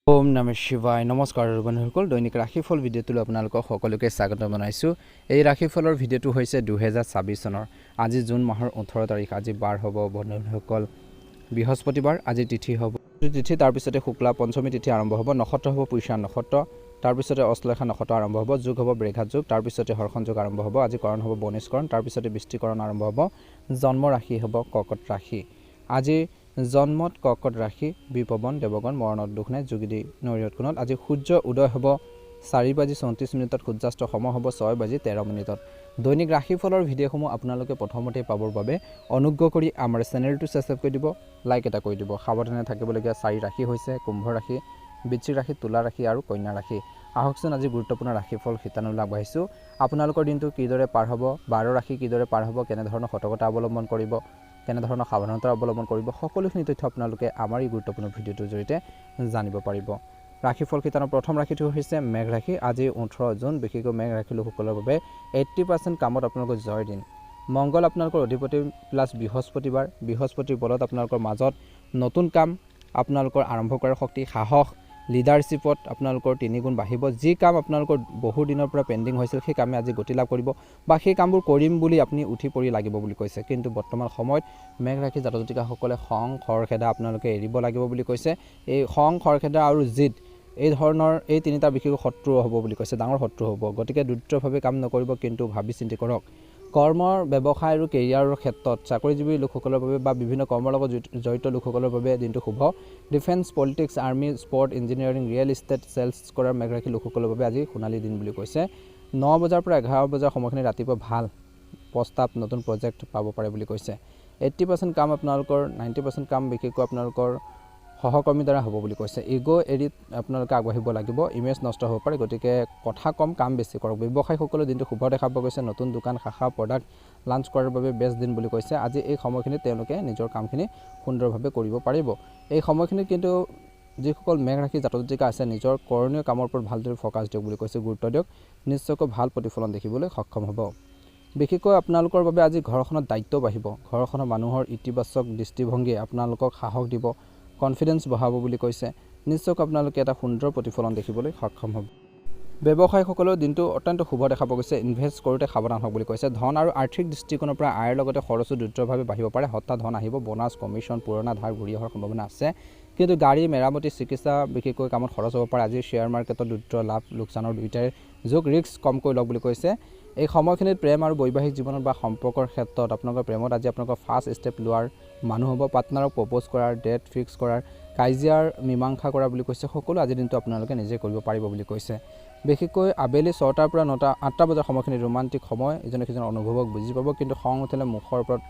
ওম নমঃ শিৱায় নমস্কাৰ বন্ধুসকল দৈনিক ৰাশিফল ভিডিঅ'টোলৈ আপোনালোকক সকলোকে স্বাগত জনাইছোঁ। এই ৰাশিফলৰ ভিডিঅ'টো হৈছে 2026 চনৰ আজি জুন মাহৰ 18 তাৰিখ। আজি বাৰ হ'ব বন্ধুসকল বৃহস্পতিবাৰ। আজি তিথি হ'ব তিথি, তাৰপিছতে শুক্লা পঞ্চমী তিথি আৰম্ভ হ'ব। নক্ষত্ৰ হ'ব পুষ্যা নক্ষত্ৰ, তাৰপিছতে অশ্লেষা নক্ষত্ৰ আৰম্ভ হ'ব। যোগ হ'ব বৃঘাত যোগ, তাৰপিছতে হৰ্ষণ যোগ আৰম্ভ হ'ব। আজি কৰণ হ'ব বনিষ্কৰণ, তাৰপিছতে বৃষ্টিকৰণ আৰম্ভ হ'ব। জন্ম ৰাশি হ'ব কৰ্কট ৰাশি। আজি জন্মত কৰ্কট ৰাশি, বিপৱন দেৱগণ মৰণত দুখ নাই, যোগিদি নৈৰত কোণত। আজি সূৰ্য উদয় হ'ব 4:34 সূৰ্যাস্ত সময় হ'ব 6:13। দৈনিক ৰাশিফলৰ ভিডিঅ'সমূহ আপোনালোকে প্ৰথমতে পাবৰ বাবে অনুগ্ৰহ কৰি আমাৰ চেনেলটো ছাবস্ক্ৰাইব কৰি দিব, লাইক এটা কৰি দিব। সাৱধানে থাকিবলগীয়া 4 ৰাশি হৈছে কুম্ভ ৰাশি, বৃশ্চিক ৰাশি, তুলা ৰাশি আৰু কন্যা ৰাশি। আহকচোন আজি গুৰুত্বপূৰ্ণ ৰাশিফল শিতানলৈ আগবাঢ়িছোঁ। আপোনালোকৰ দিনটো কিদৰে পাৰ হ'ব, 12 ৰাশি কিদৰে পাৰ হ'ব, কেনেধৰণৰ সতৰ্কতা অৱলম্বন কৰিব, কেনেধৰণৰ সাৱধানতা অৱলম্বন কৰিব, সকলোখিনি তথ্য আপোনালোকে আমাৰ এই গুৰুত্বপূৰ্ণ ভিডিঅ'টোৰ জৰিয়তে জানিব পাৰিব। ৰাশিফল শিতানৰ প্ৰথম ৰাশিটো হৈছে মেঘ ৰাশি। আজি 18 জুন, বিশেষকৈ মেঘ ৰাশি লোকসকলৰ বাবে 80% কামত আপোনালোকৰ জয়ৰ দিন। মংগল আপোনালোকৰ অধিপতি প্লাছ বৃহস্পতিবাৰ, বৃহস্পতিৰ বলত আপোনালোকৰ মাজত নতুন কাম আপোনালোকৰ আৰম্ভ কৰাৰ শক্তি, সাহস, লিডাৰশ্বিপত আপোনালোকৰ 3 গুণ বাঢ়িব। যি কাম আপোনালোকৰ বহু দিনৰ পৰা পেণ্ডিং হৈছিল সেই কামে আজি গতি লাভ কৰিব বা সেই কামবোৰ কৰিম বুলি আপুনি উঠি পৰি লাগিব বুলি কৈছে। কিন্তু বৰ্তমান সময়ত মেঘ ৰাশি জাতক জাতিকাসকলে খং খৰখেদা আপোনালোকে এৰিব লাগিব বুলি কৈছে। এই খং খৰখেদা আৰু জিদ এই ধৰণৰ এই তিনিটা বিশেষ শত্ৰু হ'ব বুলি কৈছে, ডাঙৰ শত্ৰু হ'ব। গতিকে দ্ৰুতভাৱে কাম নকৰিব, কিন্তু ভাবি চিন্তি কৰক। কৰ্মৰ ব্যৱসায় আৰু কেৰিয়াৰৰ ক্ষেত্ৰত চাকৰিজীৱী লোকসকলৰ বাবে বা বিভিন্ন কৰ্মৰ লগত জড়িত লোকসকলৰ বাবে দিনটো শুভ। Defence, politics, army, sport, engineering, real estate, sales কৰা মেঘ ৰাশি লোকসকলৰ বাবে আজি সোণালী দিন বুলি কৈছে। 9 বজাৰ পৰা 11 বজাৰ সময়খিনি ৰাতিপুৱা ভাল প্ৰস্তাৱ, নতুন প্ৰজেক্ট পাব পাৰে বুলি কৈছে। 80% কাম আপোনালোকৰ, 90% কাম বিশেষকৈ আপোনালোকৰ সহকৰ্মীৰ দ্বাৰা হ'ব বুলি কৈছে। ইগ' এৰি আপোনালোকে আগবাঢ়িব লাগিব, ইমেজ নষ্ট হ'ব পাৰে। গতিকে কথা কম, কাম বেছি কৰক। ব্যৱসায়ীসকলৰ দিনটো শুভ দেখা পোৱা গৈছে। নতুন দোকান, শাখা, প্ৰডাক্ট লাঞ্চ কৰাৰ বাবে বেষ্ট দিন বুলি কৈছে। আজি এই সময়খিনিত তেওঁলোকে নিজৰ কামখিনি সুন্দৰভাৱে কৰিব পাৰিব। এই সময়খিনিত কিন্তু যিসকল মেঘ ৰাশি জাতক জাতিকা আছে, নিজৰ কৰণীয় কামৰ ওপৰত ভালদৰে ফ'কাছ দিয়ক বুলি কৈছে, গুৰুত্ব দিয়ক, নিশ্চয়কৈ ভাল প্ৰতিফলন দেখিবলৈ সক্ষম হ'ব। বিশেষকৈ আপোনালোকৰ বাবে আজি ঘৰখনত দায়িত্ব বাঢ়িব। ঘৰখনৰ মানুহৰ ইতিবাচক দৃষ্টিভংগীয়ে আপোনালোকক সাহস দিব, কনফিডেন্স বঢ়াব বুলি কৈছে। নিশ্চয়কৈ আপোনালোকে এটা সুন্দৰ প্ৰতিফলন দেখিবলৈ সক্ষম হ'ব। ব্যৱসায়ীসকলৰ দিনটো অত্যন্ত শুভ দেখা পোৱা গৈছে। ইনভেষ্ট কৰোঁতে সাৱধান হওক বুলি কৈছে। ধন আৰু আৰ্থিক দৃষ্টিকোণৰ পৰা আয়ৰ লগতে খৰচো দ্ৰুতভাৱে বাঢ়িব পাৰে। হঠাৎ ধন আহিব, বোনাছ, কমিশ্যন, পুৰণা ধাৰ ঘূৰি অহাৰ সম্ভাৱনা আছে। কিন্তু গাড়ী মেৰামতি, চিকিৎসা বিশেষকৈ কামত খৰচ হ'ব পাৰে। আজি শ্বেয়াৰ মাৰ্কেটত দ্ৰুত লাভ লোকচানৰ দুয়োটাই যোগ, ৰিস্ক কমকৈ লওক বুলি কৈছে। এই সময়খিনিত প্ৰেম আৰু বৈবাহিক জীৱনত বা সম্পৰ্কৰ ক্ষেত্ৰত আপোনালোকৰ প্ৰেমত আজি আপোনালোকৰ ফাৰ্ষ্ট ষ্টেপ লোৱাৰ মানুহ হ'ব। পাৰ্টনাৰক প্ৰপ'জ কৰাৰ, ডেট ফিক্স কৰাৰ, কাজিয়াৰ মীমাংসা কৰা বুলি কৈছে। সকলো আজিৰ দিনটো আপোনালোকে নিজে কৰিব পাৰিব বুলি কৈছে। বিশেষকৈ আবেলি 6টাৰ পৰা 8টা বজাৰ সময়খিনি ৰোমান্টিক সময়, ইজনে সিজনৰ অনুভৱক বুজি পাব। কিন্তু খং উঠিলে মুখৰ ওপৰত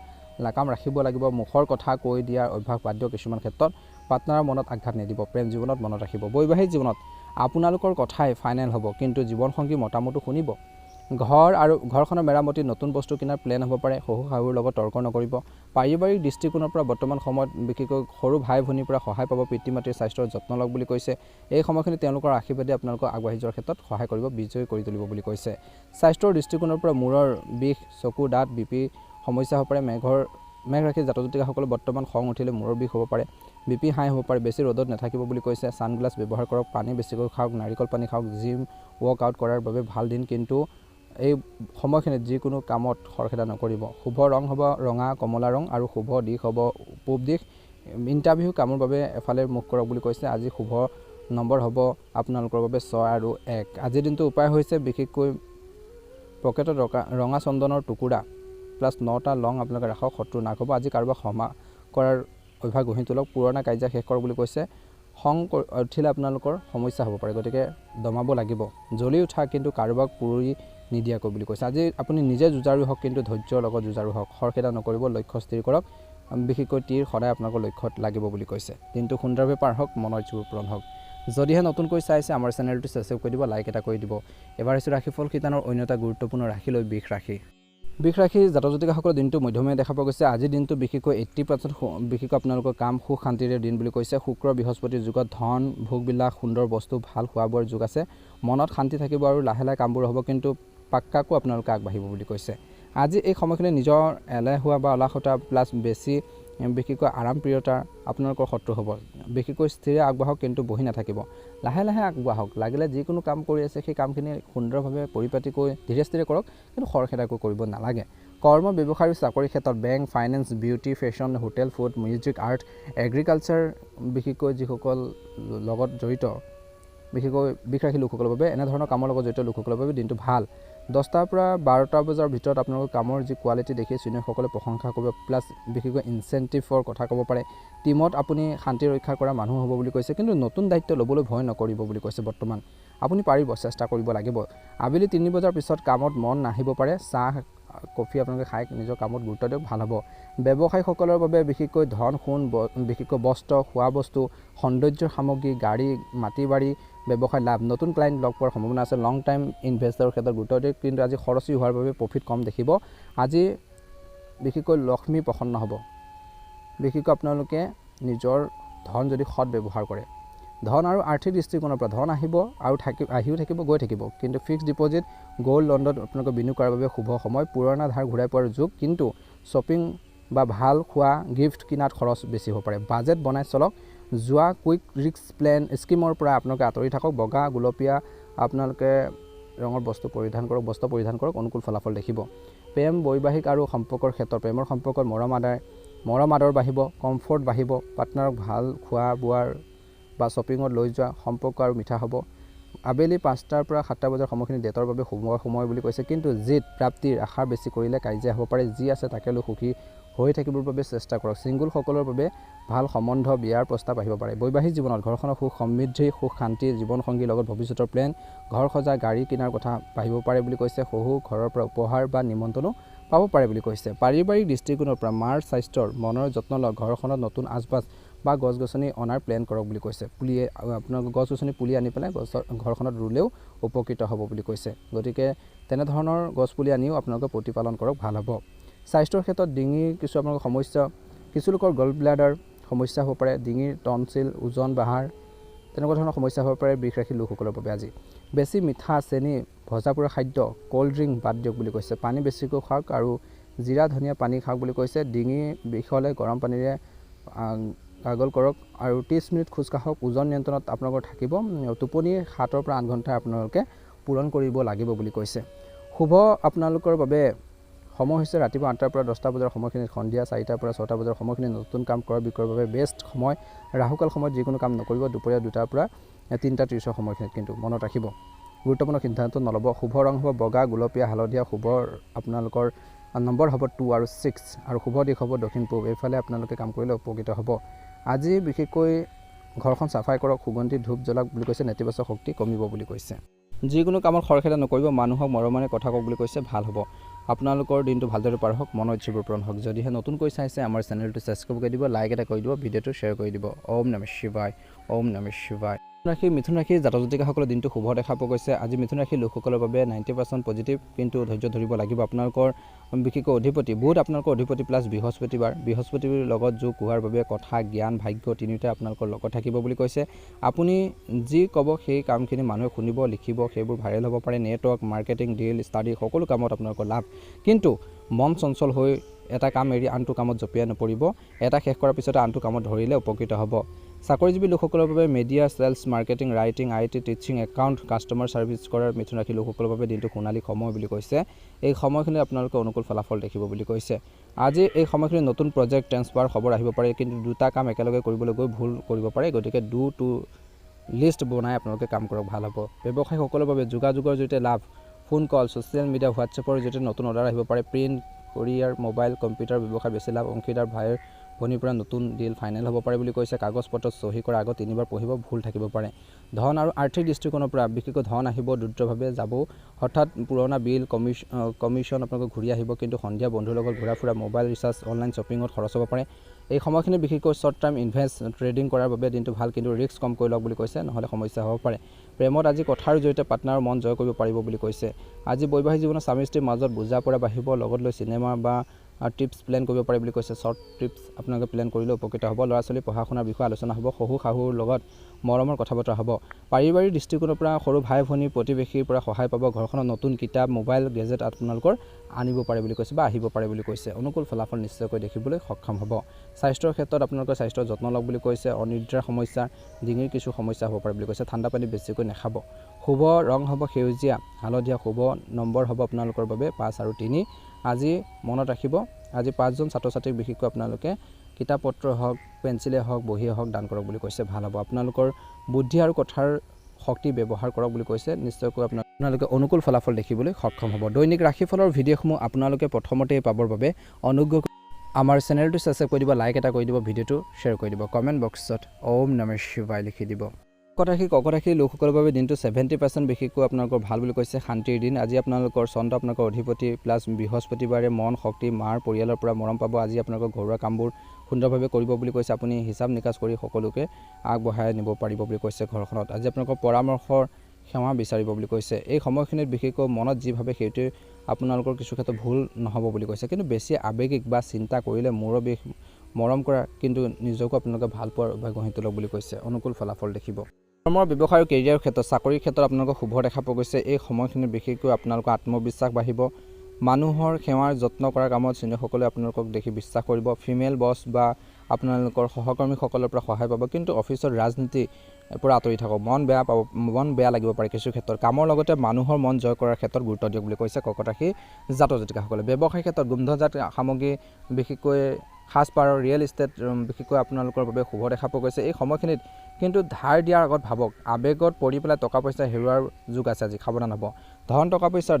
লাগাম ৰাখিব লাগিব। মুখৰ কথা কৈ দিয়াৰ অভ্যাস বাদ দিয়ক। কিছুমান ক্ষেত্ৰত পাৰ্টনাৰৰ মনত আঘাত নিদিব। প্ৰেম জীৱনত মনত ৰাখিব। বৈবাহিক জীৱনত আপোনালোকৰ কথাই ফাইনেল হ'ব, কিন্তু জীৱনসংগী মতামতো শুনিব। ঘৰ আৰু ঘৰখনৰ মেৰামতি, নতুন বস্তু কিনাৰ প্লেন হ'ব পাৰে। শহুৰ শাহুৰ লগত তৰ্ক নকৰিব। পাৰিবাৰিক দৃষ্টিকোণৰ পৰা বৰ্তমান সময়ত বিশেষকৈ সৰু ভাই ভনীৰ পৰা সহায় পাব। পিতৃ মাতৃৰ স্বাস্থ্যৰ যত্ন লওক বুলি কৈছে। এই সময়খিনি তেওঁলোকৰ আশীৰ্বাদে আপোনালোকক আগবাঢ়ি যোৱাৰ ক্ষেত্ৰত সহায় কৰিব, বিজয়ী কৰি তুলিব বুলি কৈছে। স্বাস্থ্যৰ দৃষ্টিকোণৰ পৰা মূৰৰ বিষ, চকু, দাঁত, বিপি সমস্যা হ'ব পাৰে। মেঘ ৰাশি জাতক জাতিকাসকলে বৰ্তমান খং উঠিলে মূৰৰ বিষ হ'ব পাৰে, বিপি হাই হ'ব পাৰে। বেছি ৰ'দত নাথাকিব বুলি কৈছে। ছানগ্লাছ ব্যৱহাৰ কৰক, পানী বেছিকৈ খাওক, নাৰিকল পানী খাওক। জিম, ৱৰ্কআউট কৰাৰ বাবে ভাল দিন, কিন্তু এই সময়খিনিত যিকোনো কামত খৰখেদা নকৰিব। শুভ ৰং হ'ব ৰঙা, কমলা ৰং আৰু শুভ দিশ হ'ব পূব দিশ। ইণ্টাৰভিউ কামৰ বাবে এফালে মুখ কৰক বুলি কৈছে। আজি শুভ নম্বৰ হ'ব আপোনালোকৰ বাবে 6 আৰু 1। আজিৰ দিনটো উপায় হৈছে বিশেষকৈ পকেটত ৰঙা চন্দনৰ টুকুৰা প্লাছ 9টা লং আপোনালোকে ৰাখক, শত্ৰু নাশ হ'ব। আজি কাৰোবাক ক্ষমা কৰাৰ অভ্যাস গঢ়ি তোলক। পুৰণা কাজিয়া শেষ কৰক বুলি কৈছে। খং উঠিলে আপোনালোকৰ সমস্যা হ'ব পাৰে, গতিকে দমাব লাগিব। জ্বলি উঠা, কিন্তু কাৰোবাক পুৰি নিদিয়াকৈ বুলি কৈছে। আজি আপুনি নিজে যুঁজাৰু হওক, কিন্তু ধৈৰ্যৰ লগত যুঁজাৰু হওক। খৰখেদা নকৰিব, লক্ষ্য স্থিৰ কৰক। বিশেষকৈ তীৰ সদায় আপোনালোকৰ লক্ষ্যত লাগিব বুলি কৈছে। দিনটো সুন্দৰভাৱে পাৰ হওক, মনৰ ইচ্ছাবোৰ পূৰণ হওক। যদিহে নতুনকৈ চাইছে আমাৰ চেনেলটো ছাবস্ক্ৰাইব কৰি দিব, লাইক এটা কৰি দিব। এবাৰ হৈছে ৰাশিফল শিতানৰ অন্য এটা গুৰুত্বপূৰ্ণ ৰাশিলৈ বৃষ ৰাশি। বৃষ ৰাশি জাতক জাতিকাসকলৰ দিনটো মধ্যমীয়া দেখা পোৱা গৈছে। আজিৰ দিনটো বিশেষকৈ 80% বিশেষকৈ আপোনালোকৰ কাম সুখ শান্তিৰে দিন বুলি কৈছে। শুক্ৰ বৃহস্পতিৰ যুগত ধন, ভোগবিলাক, সুন্দৰ বস্তু, ভাল খোৱা বোৱাৰ যুগ আছে। মনত শান্তি থাকিব আৰু লাহে লাহে কামবোৰ হ'ব, কিন্তু পাক্কাকো আপোনালোকে আগবাঢ়িব বুলি কৈছে। আজি এই সময়খিনি নিজৰ এলেহুৱা বা অলসতা প্লাছ বেছি বিশেষকৈ আৰামপ্ৰিয়তা আপোনালোকৰ শত্ৰু হ'ব। বিশেষকৈ স্থিৰে আগবাঢ়ক, কিন্তু বহি নাথাকিব, লাহে লাহে আগবাঢ়ক। লাগিলে যিকোনো কাম কৰি আছে সেই কামখিনি সুন্দৰভাৱে পৰিপাটিকৈ ধীৰে স্থিৰে কৰক, কিন্তু খৰখেদাকৈ কৰিব নালাগে। কৰ্ম, ব্যৱসায় আৰু চাকৰিৰ ক্ষেত্ৰত bank, finance, beauty, fashion, hotel, food, music, art, agriculture, বিশেষকৈ যিসকল লগত জড়িত, বিশেষকৈ বিষৰাশী লোকসকলৰ বাবে, এনেধৰণৰ কামৰ লগত জড়িত লোকসকলৰ বাবে দিনটো ভাল। 10টাৰ পৰা 12টা বজাৰ ভিতৰত আপোনালোকৰ কামৰ যি কোৱালিটি দেখি চিনিয়ৰসকলে প্ৰশংসা কৰিব, প্লাছ বিশেষকৈ ইনচেণ্টিভৰ কথা ক'ব পাৰে। টিমত আপুনি শান্তি ৰক্ষা কৰা মানুহ হ'ব বুলি কৈছে, কিন্তু নতুন দায়িত্ব ল'বলৈ ভয় নকৰিব বুলি কৈছে। বৰ্তমান আপুনি পাৰিব, চেষ্টা কৰিব লাগিব। আবেলি 3 বজাৰ পিছত কামত মন নাহিব পাৰে, চাহ কফি আপোনালোকে খাই নিজৰ কামত গুৰুত্ব দিয়ক, ভাল হ'ব। ব্যৱসায়ীসকলৰ বাবে বিশেষকৈ ধন, সোণ, বিশেষকৈ বস্ত্ৰ, খোৱা বস্তু, সৌন্দৰ্যৰ সামগ্ৰী, গাড়ী, মাটি বাৰী, ব্যৱসায় লাভ, নতুন ক্লাইণ্ট লগ পোৱাৰ সম্ভাৱনা আছে। লং টাইম ইনভেষ্টৰৰ ক্ষেত্ৰত গুৰুত্ব দিয়ে, কিন্তু আজি খৰচী হোৱাৰ বাবে প্ৰফিট কম দেখিব। আজি বিশেষকৈ লক্ষ্মী প্ৰসন্ন হ'ব। বিশেষকৈ আপোনালোকে নিজৰ ধন যদি সৎ ব্যৱহাৰ কৰে, ধন আৰু আৰ্থিক দৃষ্টিকোণৰ পৰা ধন আহিব আৰু আহিও থাকিব, গৈ থাকিব। কিন্তু ফিক্সড ডিপ'জিট, গ'ল্ড, লণ্ডত আপোনালোকে বিনিয়োগ কৰাৰ বাবে শুভ সময়। পুৰণা ধাৰ ঘূৰাই পোৱাৰ যোগ, কিন্তু শ্বপিং বা ভাল খোৱা গিফ্ট কিনাত খৰচ বেছি হ'ব পাৰে। বাজেট বনাই চলক। যোৱা কুইক ৰিস্ক প্লেন স্কিমৰ পৰা আপোনালোকে আঁতৰি থাকক। বগা, গুলপীয়া আপোনালোকে ৰঙৰ বস্ত্ৰ পৰিধান কৰক, অনুকূল ফলাফল দেখিব। প্ৰেম, বৈবাহিক আৰু সম্পৰ্কৰ ক্ষেত্ৰত প্ৰেমৰ সম্পৰ্কত মৰম আদৰ বাঢ়িব, কমফৰ্ট বাঢ়িব। পাৰ্টনাৰক ভাল খোৱা বোৱাৰ বা শ্বপিঙত লৈ যোৱা, সম্পৰ্ক আৰু মিঠা হ'ব। আবেলি 5টাৰ পৰা 7টা বজাৰ সময়খিনি ডেটৰ বাবে সময় বুলি কৈছে, কিন্তু জিত প্ৰাপ্তিৰ আশা বেছি কৰিলে কাজিয়া হ'ব পাৰে। যি আছে তাকে লৈ সুখী হৈ থাকিবৰ বাবে চেষ্টা কৰক। ছিংগুলসকলৰ বাবে ভাল সম্বন্ধ, বিয়াৰ প্ৰস্তাৱ আহিব পাৰে। বৈবাহিক জীৱনত ঘৰখনৰ সুখ সমৃদ্ধি, সুখ শান্তি, জীৱনসংগীৰ লগত ভৱিষ্যতৰ প্লেন, ঘৰ সজা, গাড়ী কিনাৰ কথা আহিব পাৰে বুলি কৈছে। শহু ঘৰৰ পৰা উপহাৰ বা নিমন্ত্ৰণো পাব পাৰে বুলি কৈছে। পাৰিবাৰিক দৃষ্টিকোণৰ পৰা মাৰ স্বাস্থ্যৰ মনৰ যত্ন লওক। ঘৰখনত নতুন আচবাব বা গছ গছনি অনাৰ প্লেন কৰক বুলি কৈছে। আপোনালোকে গছ গছনি পুলি আনি পেলাই ঘৰখনত ৰুলেও উপকৃত হ'ব বুলি কৈছে। গতিকে তেনেধৰণৰ গছ পুলি আনিও আপোনালোকে প্ৰতিপালন কৰক, ভাল হ'ব। স্বাস্থ্যৰ ক্ষেত্ৰত ডিঙিৰ কিছু আপোনালোকৰ সমস্যা, কিছু লোকৰ গল ব্লাডাৰ সমস্যা হ'ব পাৰে, ডিঙিৰ টনচিল, ওজন বাহাৰ, তেনেকুৱা ধৰণৰ সমস্যা হ'ব পাৰে বিষৰাশী লোকসকলৰ বাবে। আজি বেছি মিঠা, চেনি, ভজাপুৰা খাদ্য, ক'ল্ড ড্ৰিংক বাদ দিয়ক বুলি কৈছে। পানী বেছিকৈ খাওক আৰু জিৰা ধনিয়া পানী খাওক বুলি কৈছে। ডিঙি বিষ হ'লে গৰম পানীৰে গাগল কৰক আৰু 30 মিনিট খোজকাঢ়ক। ওজন নিয়ন্ত্ৰণত আপোনালোকৰ থাকিব। টোপনি 7ৰ পৰা 8 ঘণ্টা আপোনালোকে পূৰণ কৰিব লাগিব বুলি কৈছে। শুভ আপোনালোকৰ বাবে সময় হৈছে ৰাতিপুৱা 8টাৰ পৰা 10টা বজাৰ সময়খিনিত, সন্ধিয়া 4টাৰ পৰা 6টা বজাৰ সময়খিনিত নতুন কাম ক্ৰয় বিক্ৰয়ৰ বাবে বেষ্ট সময়। ৰাহুকাল সময়ত যিকোনো কাম নকৰিব। দুপৰীয়া 2টাৰ পৰা 3:30 সময়খিনিত কিন্তু মনত ৰাখিব, গুৰুত্বপূৰ্ণ সিদ্ধান্ত নল'ব। শুভ ৰং হ'ব বগা, গুলপীয়া, হালধীয়া। শুভ আপোনালোকৰ নম্বৰ হ'ব 2 আৰু 6 আৰু শুভ দিশ হ'ব দক্ষিণ পূব। এইফালে আপোনালোকে কাম কৰিলে উপকৃত হ'ব। আজি বিশেষকৈ ঘৰখন চাফাই কৰক, সুগন্ধি ধূপ জ্বলাওক বুলি কৈছে। নেতিবাচক শক্তি কমিব বুলি কৈছে। যিকোনো কামত খৰখেদা নকৰিব। মানুহক মৰমেৰে কথা কওক বুলি কৈছে, ভাল হ'ব। আপোনালোকৰ দিনটো ভালদৰে পাৰ হওক, মনৰ ইচ্ছাবোৰ পূৰণ হওক। যদিহে নতুনকৈ চাইছে আমাৰ চেনেলটো ছাবস্ক্ৰাইব কৰি দিব, লাইক এটা কৰি দিব, ভিডিঅ'টো শ্বেয়াৰ কৰি দিব। ওম নমঃ শিৱায়, ওম নমঃ শিৱায়। মিথুন ৰাশি জাতক জাতিকাসকলৰ দিনটো শুভ দেখা পোৱা গৈছে। আজি মিথুন ৰাশিৰ লোকসকলৰ বাবে 90% পজিটিভ, কিন্তু ধৈৰ্য ধৰিব লাগিব। আপোনালোকৰ বিশেষকৈ অধিপতি বুধ আপোনালোকৰ অধিপতি প্লাছ বৃহস্পতিৰ লগত যোগ হোৱাৰ বাবে কথা, জ্ঞান, ভাগ্য তিনিওটাই আপোনালোকৰ লগত থাকিব বুলি কৈছে। আপুনি যি ক'ব সেই কামখিনি মানুহে শুনিব, লিখিব, সেইবোৰ ভাইৰেল হ'ব পাৰে। নেটৱৰ্ক, মাৰ্কেটিং, ডিল, ষ্টাডি সকলো কামত আপোনালোকৰ লাভ, কিন্তু মন চঞ্চল হৈ এটা কাম এৰি আনটো কামত জঁপিয়াই নপৰিব। এটা শেষ কৰাৰ পিছতে আনটো কামত ধৰিলে উপকৃত হ'ব। চাকৰিজীৱী লোকসকলৰ বাবে media, sales, marketing, writing, IT, teaching, account, customer service কৰাৰ মিথুন ৰাশিৰ লোকসকলৰ বাবে দিনটো সোণালী সময় বুলি কৈছে। এই সময়খিনিত আপোনালোকে অনুকূল ফলাফল দেখিব বুলি কৈছে। আজি এই সময়খিনিত নতুন প্ৰজেক্ট ট্ৰেন্সফাৰ খবৰ আহিব পাৰে, কিন্তু দুটা কাম একেলগে কৰিবলৈ গৈ ভুল কৰিব পাৰে। গতিকে টু লিষ্ট বনাই আপোনালোকে কাম কৰক, ভাল হ'ব। ব্যৱসায়ীসকলৰ বাবে যোগাযোগৰ জৰিয়তে লাভ, ফোন কল, ছ'চিয়েল মিডিয়া, হোৱাটছএপৰ জৰিয়তে নতুন অৰ্ডাৰ আহিব পাৰে। প্ৰিণ্ট, কোৰিয়াৰ, মোবাইল, কম্পিউটাৰ ব্যৱসায় বেছি লাভ। অংশীদাৰ ভাইৰ ভনীৰ পৰা নতুন ডিল ফাইনেল হ'ব পাৰে বুলি কৈছে। কাগজ পত্ৰত চহী কৰাৰ আগত 3বাৰ পঢ়িব, ভুল থাকিব পাৰে। ধন আৰু আৰ্থিক দৃষ্টিকোণৰ পৰা বিশেষকৈ ধন আহিব, দ্ৰুতভাৱে যাব। হঠাৎ পুৰণা বিল, কমিশ্যন আপোনালোকক ঘূৰি আহিব, কিন্তু সন্ধিয়া বন্ধুৰ লগত ঘূৰা ফুৰা, মোবাইল ৰিচাৰ্জ, অনলাইন শ্বপিঙত খৰচ হ'ব পাৰে। এই সময়খিনি বিশেষকৈ শ্বৰ্ট টাৰ্ম ইনভেষ্ট, ট্ৰেডিং কৰাৰ বাবে দিনটো ভাল, কিন্তু ৰিস্ক কম কৰি লওক বুলি কৈছে, নহ'লে সমস্যা হ'ব পাৰে। প্ৰেমত আজি কথাৰ জৰিয়তে পাৰ্টনাৰৰ মন জয় কৰিব পাৰিব বুলি কৈছে। আজি বৈবাহিক জীৱনত স্বামী স্ত্ৰীৰ মাজত বুজা পৰা বাঢ়িব, লগত লৈ চিনেমা বা ট্ৰিপছ প্লেন কৰিব পাৰে বুলি কৈছে। শ্বৰ্ট ট্ৰিপছ আপোনালোকে প্লেন কৰিলে উপকৃত হ'ব। ল'ৰা ছোৱালী পঢ়া শুনাৰ বিষয়ে আলোচনা হ'ব। শহু শাহুৰ লগত মৰমৰ কথা বতৰা হ'ব। পাৰিবাৰিক দৃষ্টিকোণৰ পৰা সৰু ভাই ভনী প্ৰতিবেশীৰ পৰা সহায় পাব। ঘৰখনত নতুন কিতাপ মোবাইল গেজেট আপোনালোকৰ আনিব পাৰে বুলি কৈছে বা আহিব পাৰে বুলি কৈছে। অনুকূল ফলাফল নিশ্চয়কৈ দেখিবলৈ সক্ষম হ'ব। স্বাস্থ্যৰ ক্ষেত্ৰত আপোনালোকৰ স্বাস্থ্যৰ যত্ন লওক বুলি কৈছে। অনিদ্ৰাৰ সমস্যা ডিঙিৰ কিছু সমস্যা হ'ব পাৰে বুলি কৈছে। ঠাণ্ডা পানী বেছিকৈ নাখাব। শুভ ৰং হ'ব সেউজীয়া হালধীয়া। শুভ নম্বৰ হ'ব আপোনালোকৰ বাবে 5 আৰু 3। আজি মনত ৰাখিব, আজি 5জন ছাত্ৰ ছাত্ৰীক বিশেষকৈ আপোনালোকে কিতাপ পত্ৰ হওক পেঞ্চিলে হওক বহিয়ে হওক দান কৰক বুলি কৈছে। ভাল হ'ব। আপোনালোকৰ বুদ্ধি আৰু কথাৰ শক্তি ব্যৱহাৰ কৰক বুলি কৈছে। নিশ্চয়কৈ আপোনালোকে অনুকূল ফলাফল দেখিবলৈ সক্ষম হ'ব। দৈনিক ৰাশিফলৰ ভিডিঅ'সমূহ আপোনালোকে প্ৰথমতেই পাবৰ বাবে অনুগ্ৰহ আমাৰ চেনেলটো ছাবস্ক্ৰাইব কৰি দিব, লাইক এটা কৰি দিব, ভিডিঅ'টো শ্বেয়াৰ কৰি দিব, কমেণ্ট বক্সত ওম নমঃ শিৱায় লিখি দিব। কৰ্কট ৰাশি লোকসকলৰ বাবে দিনটো 70% বিশেষকৈ আপোনালোকৰ ভাল বুলি কৈছে। শান্তিৰ দিন। আজি আপোনালোকৰ চন্দ্ৰ আপোনালোকৰ অধিপতি প্লাছ বৃহস্পতিবাৰে মন শক্তি মাৰ পৰিয়ালৰ পৰা মৰম পাব। আজি আপোনালোকৰ ঘৰুৱা কামবোৰ সুন্দৰভাৱে কৰিব বুলি কৈছে। আপুনি হিচাপ নিকাচ কৰি সকলোকে আগবঢ়াই নিব পাৰিব বুলি কৈছে ঘৰখনত। আজি আপোনালোকৰ পৰামৰ্শৰ সেৱা বিচাৰিব বুলি কৈছে। এই সময়খিনিত বিশেষকৈ মনত যি ভাবে সেইটোৱে আপোনালোকৰ কিছু ক্ষেত্ৰত ভুল নহ'ব বুলি কৈছে। কিন্তু বেছি আৱেগিক বা চিন্তা কৰিলে মূৰৰ বিষ মৰম কৰা কিন্তু নিজকো আপোনালোকে ভাল পোৱাৰ অভ্যাস গঢ়ি তোলক বুলি কৈছে। অনুকূল ফলাফল দেখিব। কৰ্মৰ ব্যৱসায় আৰু কেৰিয়াৰৰ ক্ষেত্ৰত চাকৰিৰ ক্ষেত্ৰত আপোনালোকক শুভ দেখা পোৱা গৈছে। এই সময়খিনিত বিশেষকৈ আপোনালোকৰ আত্মবিশ্বাস বাঢ়িব। মানুহৰ সেৱাৰ যত্ন কৰাৰ কামত চিনিয়ৰসকলে আপোনালোকক দেখি বিশ্বাস কৰিব। ফিমেল বছ বা আপোনালোকৰ সহকৰ্মীসকলৰ পৰা সহায় পাব। কিন্তু অফিচৰ ৰাজনীতিৰ পৰা আঁতৰি থাকক। মন বেয়া লাগিব পাৰে কিছু ক্ষেত্ৰত। কামৰ লগতে মানুহৰ মন জয় কৰাৰ ক্ষেত্ৰত গুৰুত্ব দিয়ক বুলি কৈছে কৰ্কট ৰাশি জাতক জাতিকাসকলে। ব্যৱসায়ৰ ক্ষেত্ৰত গোন্ধজাত সামগ্ৰী বিশেষকৈ সাজপাৰৰ ৰিয়েল ইষ্টেট বিশেষকৈ আপোনালোকৰ বাবে শুভ দেখা পোৱা গৈছে। এই সময়খিনিত কিন্তু ধাৰ দিয়াৰ আগত ভাবক। আৱেগত পৰি পেলাই টকা পইচা হেৰুৱাৰ যুগ আছে আজি, সাৱধান হ'ব। ধন টকা পইচা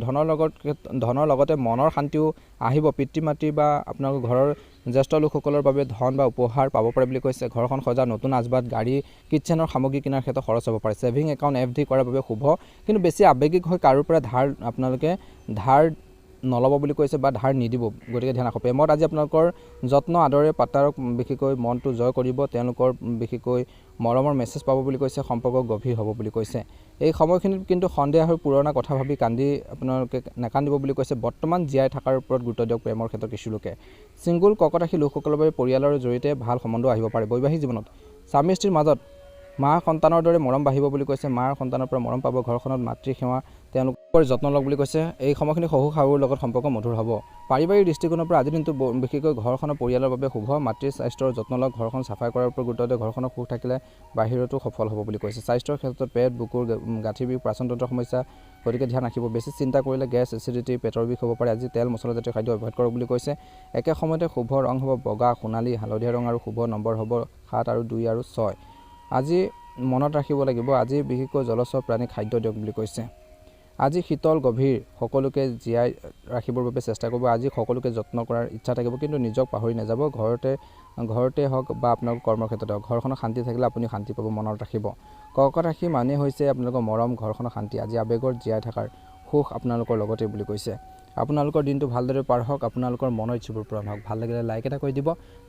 ধনৰ লগতে মনৰ শান্তিও আহিব। পিতৃ মাতৃ বা আপোনালোকৰ ঘৰৰ জ্যেষ্ঠ লোকসকলৰ বাবে ধন বা উপহাৰ পাব পাৰে বুলি কৈছে। ঘৰখন সজা নতুন আচবাব গাড়ী কিটচেনৰ সামগ্ৰী কিনাৰ ক্ষেত্ৰত খৰচ হ'ব পাৰে। ছেভিং একাউণ্ট FD কৰাৰ বাবে শুভ। কিন্তু বেছি আৱেগিক হৈ কাৰোৰ পৰা আপোনালোকে ধাৰ নল'ব বুলি কৈছে বা ধাৰ নিদিব, গতিকে ধ্যান ৰাখক। প্ৰেমত আজি আপোনালোকৰ যত্ন আদৰে পাতাৰক বিশেষকৈ মনটো জয় কৰিব। তেওঁলোকৰ বিশেষকৈ মৰমৰ মেছেজ পাব বুলি কৈছে। সম্পৰ্ক গভীৰ হ'ব বুলি কৈছে। এই সময়খিনিত কিন্তু সন্দেহ আৰু পুৰণা কথা ভাবি আপোনালোকে নাকান্দিব বুলি কৈছে। বৰ্তমান জীয়াই থকাৰ ওপৰত গুৰুত্ব দিয়ক প্ৰেমৰ ক্ষেত্ৰত কিছু লোকে। ছিংগুল কৰ্কট ৰাশি লোকসকলৰ বাবে পৰিয়ালৰ জৰিয়তে ভাল সম্বন্ধ আহিব পাৰে। বৈবাহিক জীৱনত স্বামী স্ত্ৰীৰ মাজত মা সন্তানৰ দৰে মৰম বাঢ়িব বুলি কৈছে। মাৰ সন্তানৰ পৰা মৰম পাব। ঘৰখনত মাতৃ সেৱা তেওঁলোকৰ যত্ন লওক বুলি কৈছে। এই সময়খিনি শহু শাহুৰ লগত সম্পৰ্ক মধুৰ হ'ব। পাৰিবাৰিক দৃষ্টিকোণৰ পৰা আজিৰ দিনটো বিশেষকৈ ঘৰখনৰ পৰিয়ালৰ বাবে শুভ। মাতৃৰ স্বাস্থ্যৰ যত্ন লওক। ঘৰখন চাফাই কৰাৰ ওপৰত গুৰুত্ব দিয়ে। ঘৰখনৰ সুখ থাকিলে বাহিৰতো সফল হ'ব বুলি কৈছে। স্বাস্থ্যৰ ক্ষেত্ৰত পেট বুকুৰ গাঁঠি বিষ পাচনতন্ত্ৰৰ সমস্যা, গতিকে ধ্যান ৰাখিব। বেছি চিন্তা কৰিলে গেছ এচিডিটি পেটৰ বিষ হ'ব পাৰে। আজি তেল মছলাজাতীয় খাদ্য এভইড কৰক বুলি কৈছে। একে সময়তে শুভ ৰং হ'ব বগা সোণালী হালধীয়া ৰং আৰু শুভ নম্বৰ হ'ব 7 আৰু 2 আৰু 6। আজি মনত ৰাখিব লাগিব, আজি বিশেষকৈ জলচৰ প্ৰাণী খাদ্য দিয়ক বুলি কৈছে। আজি শীতল গভীৰ সকলোকে জীয়াই ৰাখিবৰ বাবে চেষ্টা কৰিব। আজি সকলোকে যত্ন কৰাৰ ইচ্ছা থাকিব, কিন্তু নিজক পাহৰি নাযাব। ঘৰতে হওক বা আপোনালোকৰ কৰ্মক্ষেত্ৰতে হওক, ঘৰখনত শান্তি থাকিলে আপুনি শান্তি পাব, মনত ৰাখিব। কৰ্কট ৰাশি মানে হৈছে আপোনালোকৰ মৰম, ঘৰখনৰ শান্তি। আজি আৱেগৰ জীয়াই থকাৰ সুখ আপোনালোকৰ লগতে বুলি কৈছে। আপোনালোকৰ দিনটো ভালদৰে পাৰ হওক, আপোনালোকৰ মনৰ ইচ্ছাবোৰ পূৰণ হওক। ভাল লাগিলে লাইক এটা কৰি দিব,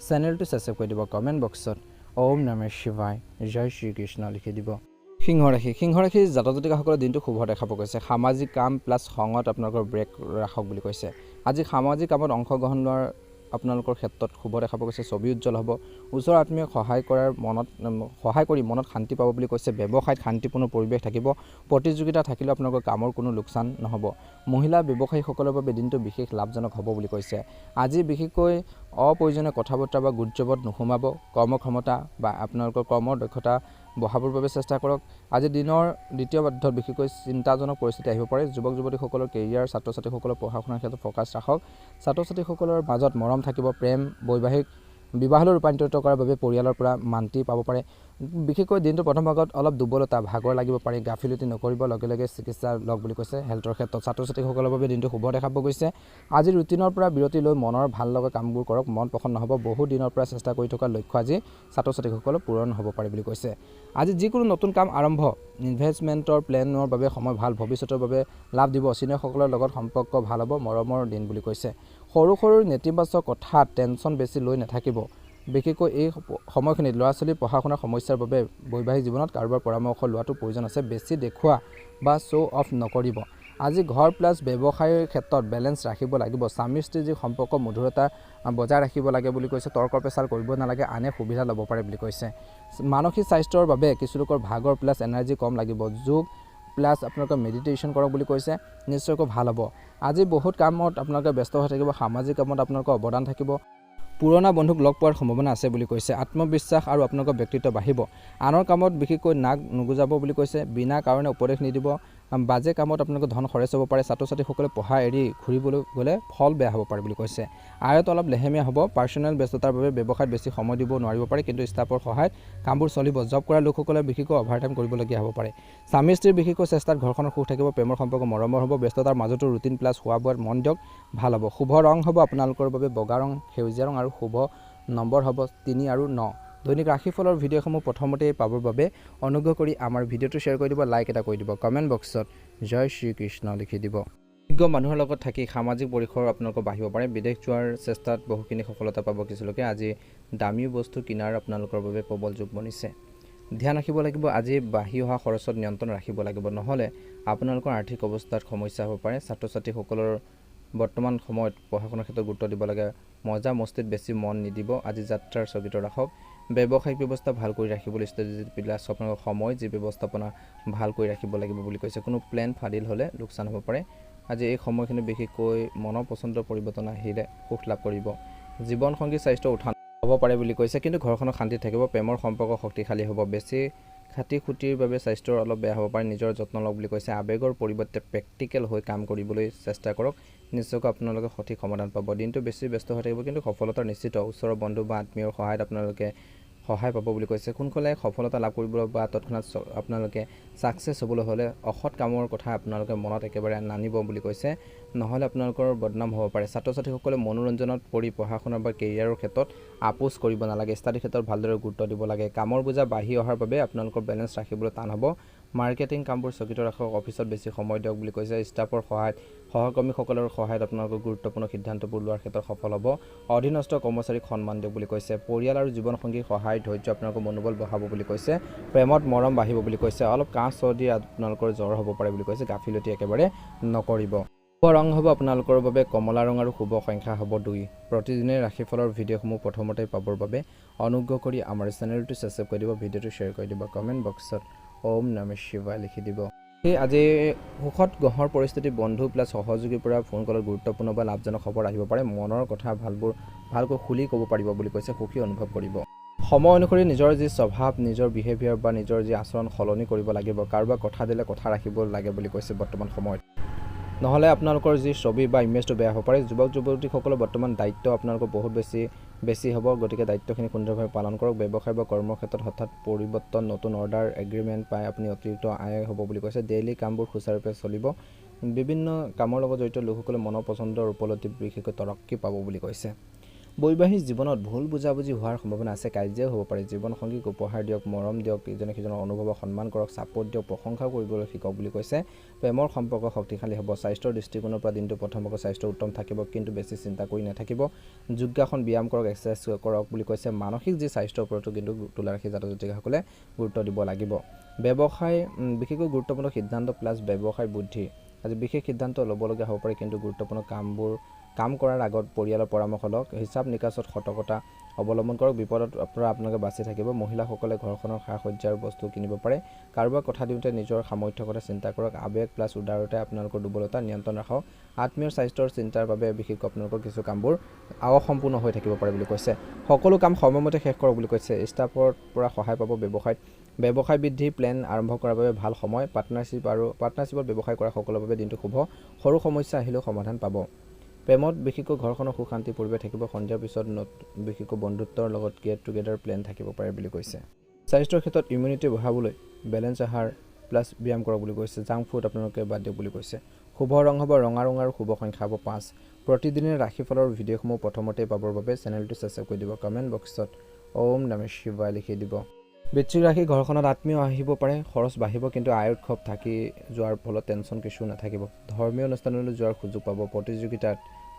চেনেলটো ছাবস্ক্ৰাইব কৰি দিব, কমেণ্ট বক্সত ওম নমঃ শিৱায় জয় শ্ৰীকৃষ্ণ লিখি দিব। সিংহ ৰাশি জাতক জাতিকাসকলৰ দিনটো শুভ দেখা পোৱা গৈছে। সামাজিক কাম প্লাছ খঙত আপোনালোকৰ ব্ৰেক ৰাখক বুলি কৈছে। আজি সামাজিক কামত অংশগ্ৰহণ লোৱাৰ আপোনালোকৰ ক্ষেত্ৰত শুভ দেখা পোৱা গৈছে। ছবি উজ্জ্বল হ'ব। ওচৰৰ আত্মীয়ক সহায় কৰি মনত শান্তি পাব বুলি কৈছে। ব্যৱসায়ত শান্তিপূৰ্ণ পৰিৱেশ থাকিব। প্ৰতিযোগিতা থাকিলেও আপোনালোকৰ কামৰ কোনো লোকচান নহ'ব। মহিলা ব্যৱসায়ীসকলৰ বাবে দিনটো বিশেষ লাভজনক হ'ব বুলি কৈছে। আজি বিশেষকৈ অপ্ৰয়োজনীয় কথা বতৰা বা গুজবত নোসোমাব। কৰ্মক্ষমতা বা আপোনালোকৰ কৰ্মৰ দক্ষতা বঢ়াবৰ বাবে চেষ্টা কৰক। আজি দিনৰ দ্বিতীয় পাৰ্টত বিশেষকৈ চিন্তাজনক পৰিস্থিতি আহিব পাৰে। যুৱক যুৱতীসকলৰ কেৰিয়াৰ, ছাত্ৰ ছাত্ৰীসকলৰ পঢ়া শুনাৰ ক্ষেত্ৰত ফ'কাছ ৰাখক। ছাত্ৰ ছাত্ৰীসকলৰ মাজত মৰম থাকিব। প্ৰেম বিবাহলৈ ৰূপান্তৰিত কৰাৰ বাবে পৰিয়ালৰ পৰা মান্তি পাব পাৰে। বিশেষকৈ দিনটোৰ প্ৰথম ভাগত অলপ দুৰ্বলতা ভাগৰ লাগিব পাৰে। গাফিলতি নকৰিব, লগে লগে চিকিৎসা লওক বুলি কৈছে। হেল্থৰ ক্ষেত্ৰত ছাত্ৰ ছাত্ৰীসকলৰ বাবে দিনটো শুভ দেখা পোৱা গৈছে। আজি ৰুটিনৰ পৰা বিৰতি লৈ মনৰ ভাল লগা কামবোৰ কৰক। মন পচন্দ নহ'ব। বহু দিনৰ পৰা চেষ্টা কৰি থকা লক্ষ্য আজি ছাত্ৰ ছাত্ৰীসকলৰ পূৰণ হ'ব পাৰে বুলি কৈছে। আজি যিকোনো নতুন কাম আৰম্ভ, ইনভেষ্টমেণ্টৰ প্লেনৰ বাবে সময় ভাল। ভৱিষ্যতৰ বাবে লাভ দিব। চিনিয়ৰসকলৰ লগত সম্পৰ্ক ভাল হ'ব। মৰমৰ দিন বুলি কৈছে। সৰু সৰু নেতিবাচক কথাত টেনশ্যন বেছি লৈ নাথাকিব। বিশেষকৈ এই সময়খিনিত ল'ৰা ছোৱালীৰ পঢ়া শুনাৰ সমস্যাৰ বাবে বৈবাহিক জীৱনত কাৰোবাৰ পৰামৰ্শ লোৱাটো প্ৰয়োজন আছে। বেছি দেখুওৱা বা শ্ব' অফ নকৰিব। আজি ঘৰ প্লাছ ব্যৱসায়ৰ ক্ষেত্ৰত বেলেঞ্চ ৰাখিব লাগিব। স্বামী স্ত্ৰীৰ যি সম্পৰ্ক মধুৰতা বজাই ৰাখিব লাগে বুলি কৈছে। তৰ্ক পেচাল কৰিব নালাগে, আনে সুবিধা ল'ব পাৰে বুলি কৈছে। মানসিক স্বাস্থ্যৰ বাবে কিছু লোকৰ ভাগৰ প্লাছ এনাৰ্জি কম লাগিব। যোগ প্লাছ আপোনালোকে মেডিটেশ্যন কৰক বুলি কৈছে, নিশ্চয়কৈ ভাল হ'ব। আজি বহুত কামত আপোনালোকে ব্যস্ত হৈ থাকিব, সামাজিক কামত আপোনালোকৰ অৱদান থাকিব। পুৰণা বন্ধুক লগ পোৱাৰ সম্ভাৱনা আছে বুলি কৈছে। আত্মবিশ্বাস আৰু আপোনালোকৰ ব্যক্তিত্ব বাঢ়িব। আনৰ কামত বিশেষকৈ নাক নুগুজাব বুলি কৈছে। বিনা কাৰণে উপদেশ নিদিব। বাজে কামত আপোনালোকে ধন খৰচ হ'ব পাৰে। ছাত্ৰ ছাত্ৰীসকলে পঢ়া এৰি ঘূৰিবলৈ গ'লে ফল বেয়া হ'ব পাৰে বুলি কৈছে। আয়ত অলপ লেহেমীয়া হ'ব। পাৰ্চনেল ব্যস্ততাৰ বাবে ব্যৱসায়ত বেছি সময় দিব নোৱাৰিব পাৰে, কিন্তু ষ্টাফৰ সহায়ত কামবোৰ চলিব। জব কৰা লোকসকলে বিশেষকৈ অভাৰটাইম কৰিবলগীয়া হ'ব পাৰে। স্বামী স্ত্ৰীৰ বিশেষকৈ চেষ্টাত ঘৰখনৰ সুখ থাকিব। প্ৰেমৰ সম্পৰ্ক মৰমৰ হ'ব। ব্যস্ততাৰ মাজতো ৰুটিন প্লাছ খোৱা বোৱাত মন দিয়ক, ভাল হ'ব। শুভ ৰং হ'ব আপোনালোকৰ বাবে বগা ৰং, সেউজীয়া ৰং আৰু শুভ নম্বৰ হ'ব 3 আৰু 9। দৈনিক ৰাশিফলৰ ভিডিঅ'সমূহ প্ৰথমতেই পাবৰ বাবে অনুগ্ৰহ কৰি আমাৰ ভিডিঅ'টো শ্বেয়াৰ কৰি দিব, লাইক এটা কৰি দিব, কমেণ্ট বক্সত জয় শ্ৰীকৃষ্ণ লিখি দিব। যোগ্য মানুহৰ লগত থাকি সামাজিক পৰিসৰ আপোনালোকৰ বাঢ়িব পাৰে। বিদেশ যোৱাৰ চেষ্টাত বহুখিনি সফলতা পাব কিছু লোকে। আজি দামী বস্তু কিনাৰ আপোনালোকৰ বাবে প্ৰবল যোগ বনিছে। ধ্যান ৰাখিব লাগিব। আজি বাঢ়ি অহা খৰচত নিয়ন্ত্ৰণ ৰাখিব লাগিব, নহ'লে আপোনালোকৰ আৰ্থিক অৱস্থাত সমস্যা হ'ব পাৰে। ছাত্ৰ ছাত্ৰীসকলৰ বৰ্তমান সময়ত পঢ়া শুনাৰ ক্ষেত্ৰত গুৰুত্ব দিব লাগে। মজা মস্তিত বেছি মন নিদিব। আজি যাত্ৰাৰ স্থগিত ৰাখক। ব্যৱসায়িক ব্যৱস্থা ভাল কৰি ৰাখিবলৈ ষ্ট্ৰেটেজি প্লাছ আপোনালোকৰ সময় যি ব্যৱস্থাপনা ভাল কৰি ৰাখিব লাগিব বুলি কৈছে। কোনো প্লেন ফাদিল হ'লে লোকচান হ'ব পাৰে। আজি এই সময়খিনি বিশেষকৈ মনৰ পচন্দৰ পৰিৱৰ্তন আহিলে সুখ লাভ কৰিব। জীৱনসংগী স্বাস্থ্য উত্থান হ'ব পাৰে বুলি কৈছে, কিন্তু ঘৰখনত শান্তি থাকিব। প্ৰেমৰ সম্পৰ্ক শক্তিশালী হ'ব। বেছি খাটি খুটিৰ বাবে স্বাস্থ্যৰ অলপ বেয়া হ'ব পাৰে। নিজৰ যত্ন লওক বুলি কৈছে। আৱেগৰ পৰিৱৰ্তে প্ৰেক্টিকেল হৈ কাম কৰিবলৈ চেষ্টা কৰক, নিশ্চয়কৈ আপোনালোকে সঠিক সমাধান পাব। দিনটো বেছি ব্যস্ত হৈ থাকিব, কিন্তু সফলতা নিশ্চিত। ওচৰৰ বন্ধু বা আত্মীয়ৰ সহায়ত আপোনালোকে সহায় পাব বুলি কৈছে। সোনকালে সফলতা লাভ কৰিবলৈ বা তৎক্ষণাত আপোনালোকে ছাকচেছ হ'বলৈ হ'লে অসৎ কামৰ কথা আপোনালোকে মনত একেবাৰে নানিব বুলি কৈছে, নহ'লে আপোনালোকৰ বদনাম হ'ব পাৰে। ছাত্ৰ ছাত্ৰীসকলে মনোৰঞ্জনত পৰি পঢ়া শুনা বা কেৰিয়াৰৰ ক্ষেত্ৰত আপোচ কৰিব নালাগে। ষ্টাডি ক্ষেত্ৰত ভালদৰে গুৰুত্ব দিব লাগে। কামৰ বোজা বাঢ়ি অহাৰ বাবে আপোনালোকৰ বেলেঞ্চ ৰাখিবলৈ টান হ'ব। মাৰ্কেটিং কামবোৰ স্থগিত ৰাখক। অফিচত বেছি সময় দিয়ক বুলি কৈছে। ষ্টাফৰ সহায়ত সহকৰ্মীসকলৰ সহায়ত আপোনালোকৰ গুৰুত্বপূৰ্ণ সিদ্ধান্তবোৰ লোৱাৰ ক্ষেত্ৰত সফল হ'ব। অধীনস্থ কৰ্মচাৰীক সন্মান দিয়ক বুলি কৈছে। পৰিয়াল আৰু জীৱনসংগীৰ সহায় ধৈৰ্য আপোনালোকৰ মনোবল বঢ়াব বুলি কৈছে। প্ৰেমত মৰম বাঢ়িব বুলি কৈছে। অলপ কাহ চৰ্দি আপোনালোকৰ জ্বৰ হ'ব পাৰে বুলি কৈছে। গাফিলতি একেবাৰে নকৰিব। শুভ ৰং হ'ব আপোনালোকৰ বাবে কমলা ৰং আৰু শুভ সংখ্যা হ'ব 2। প্ৰতিদিনে ৰাশিফলৰ ভিডিঅ'সমূহ প্ৰথমতে পাবৰ বাবে অনুগ্ৰহ কৰি আমাৰ চেনেলটো ছাবস্ক্ৰাইব কৰি দিব, ভিডিঅ'টো শ্বেয়াৰ কৰি দিব, কমেণ্ট বক্সত ওম নমঃ শিৱায় লিখি দিব। আজি সুখত গ্ৰহৰ পৰিস্থিতি বন্ধু প্লাছ সহযোগীৰ পৰা ফোন কলত গুৰুত্বপূৰ্ণ বা লাভজনক খবৰ আহিব পাৰে। মনৰ কথা ভালকৈ খুলি ক'ব পাৰিব বুলি কৈছে। সুখী অনুভৱ কৰিব। সময় অনুসৰি নিজৰ যি স্বভাৱ, নিজৰ বিহেভিয়াৰ বা নিজৰ যি আচৰণ সলনি কৰিব লাগিব। কাৰোবাক কথা দিলে কথা ৰাখিব লাগে বুলি কৈছে বৰ্তমান সময়ত, নহ'লে আপোনালোকৰ যি ছবি বা ইমেজটো বেয়া হ'ব পাৰে। যুৱক যুৱতীসকলৰ বৰ্তমান দায়িত্ব আপোনালোকৰ বহুত বেছি হ'ব, গতিকে দায়িত্বখিনি সুন্দৰভাৱে পালন কৰক। ব্যৱসায় বা কৰ্মৰ ক্ষেত্ৰত হঠাৎ পৰিৱৰ্তন, নতুন অৰ্ডাৰ, এগ্ৰিমেণ্ট পাই আপুনি অতিৰিক্ত আয় হ'ব বুলি কৈছে। ডেইলি কামবোৰ সুচাৰুৰূপে চলিব। বিভিন্ন কামৰ লগত জড়িত লোকসকলে মনৰ পচন্দৰ উপলব্ধি বিশেষকৈ তৰক্কি পাব বুলি কৈছে। বৈবাহিক জীৱনত ভুল বুজাবুজি হোৱাৰ সম্ভাৱনা আছে। কাজিয়াও হ'ব পাৰে। জীৱনসংগীক উপহাৰ দিয়ক, মৰম দিয়ক, ইজনে সিজনৰ অনুভৱক সন্মান কৰক, ছাপোৰ্ট দিয়ক, প্ৰশংসা কৰিবলৈ শিকক বুলি কৈছে। প্ৰেমৰ সম্পৰ্ক শক্তিশালী হ'ব। স্বাস্থ্যৰ দৃষ্টিকোণৰ পৰা দিনটো প্ৰথম স্বাস্থ্য উত্তম থাকিব, কিন্তু বেছি চিন্তা কৰি নাথাকিব। যোগাসন ব্যায়াম কৰক, এক্সাৰচাইজ কৰক বুলি কৈছে। মানসিক যি স্বাস্থ্যৰ ওপৰতো কিন্তু তুলা ৰাশি জাতক জাতিকাসকলে গুৰুত্ব দিব লাগিব। ব্যৱসায় বিশেষকৈ গুৰুত্বপূৰ্ণ সিদ্ধান্ত প্লাছ ব্যৱসায় বুদ্ধি। আজি বিশেষ সিদ্ধান্ত ল'বলগীয়া হ'ব পাৰে, কিন্তু গুৰুত্বপূৰ্ণ কাম কৰাৰ আগত পৰিয়ালৰ পৰামৰ্শ লওক। হিচাপ নিকাচত সতৰ্কতা অৱলম্বন কৰক। বিপদত পৰা আপোনালোকে বাচি থাকিব। মহিলাসকলে ঘৰখনৰ সা সজ্জাৰ বস্তু কিনিব পাৰে। কাৰোবাক কথা দিওঁতে নিজৰ সামৰ্থ্যৰ কথা চিন্তা কৰক। আৱেগ প্লাছ উদাৰতাই আপোনালোকৰ দুৰ্বলতা নিয়ন্ত্ৰণ ৰাখক। আত্মীয়ৰ স্বাস্থ্যৰ চিন্তাৰ বাবে বিশেষকৈ আপোনালোকৰ কিছু কামবোৰ অসম্পূৰ্ণ হৈ থাকিব পাৰে বুলি কৈছে। সকলো কাম সময়মতে শেষ কৰক বুলি কৈছে। ষ্টাফৰ পৰা সহায় পাব। ব্যৱসায় বৃদ্ধি প্লেন আৰম্ভ কৰাৰ বাবে ভাল সময়। পাৰ্টনাৰশ্বিপত ব্যৱসায় কৰা সকলৰ বাবে দিনটো শুভ। সৰু সমস্যা আহিলেও সমাধান পাব। প্ৰেমত বিশেষকৈ ঘৰখনৰ সুখ শান্তি পৰিৱেশ থাকিব। সন্ধিয়াৰ পিছত বিশেষকৈ বন্ধুত্বৰ লগত গেট টুগেডাৰ প্লেন থাকিব পাৰে বুলি কৈছে। স্বাস্থ্যৰ ক্ষেত্ৰত ইমিউনিটি বঢ়াবলৈ বেলেঞ্চ আহাৰ প্লাছ ব্যায়াম কৰক বুলি কৈছে। জাংক ফুড আপোনালোকে বাদ দিয়ক বুলি কৈছে। শুভ ৰং হ'ব ৰঙা ৰং আৰু শুভ সংখ্যা হ'ব 5। প্ৰতিদিনে ৰাশিফলৰ ভিডিঅ'সমূহ প্ৰথমতে পাবৰ বাবে চেনেলটো ছাবস্ক্ৰাইব কৰি দিব, কমেণ্ট বক্সত ওম নমঃ শিৱায় লিখি দিব। বৃশ্চিক ৰাশি ঘৰখনত আত্মীয় আহিব পাৰে, খৰচ বাঢ়িব, কিন্তু আয় উৎসৱ থাকি যোৱাৰ ফলত টেনশ্যন কিছু নাথাকিব। ধৰ্মীয় অনুষ্ঠানলৈ যোৱাৰ সুযোগ পাব।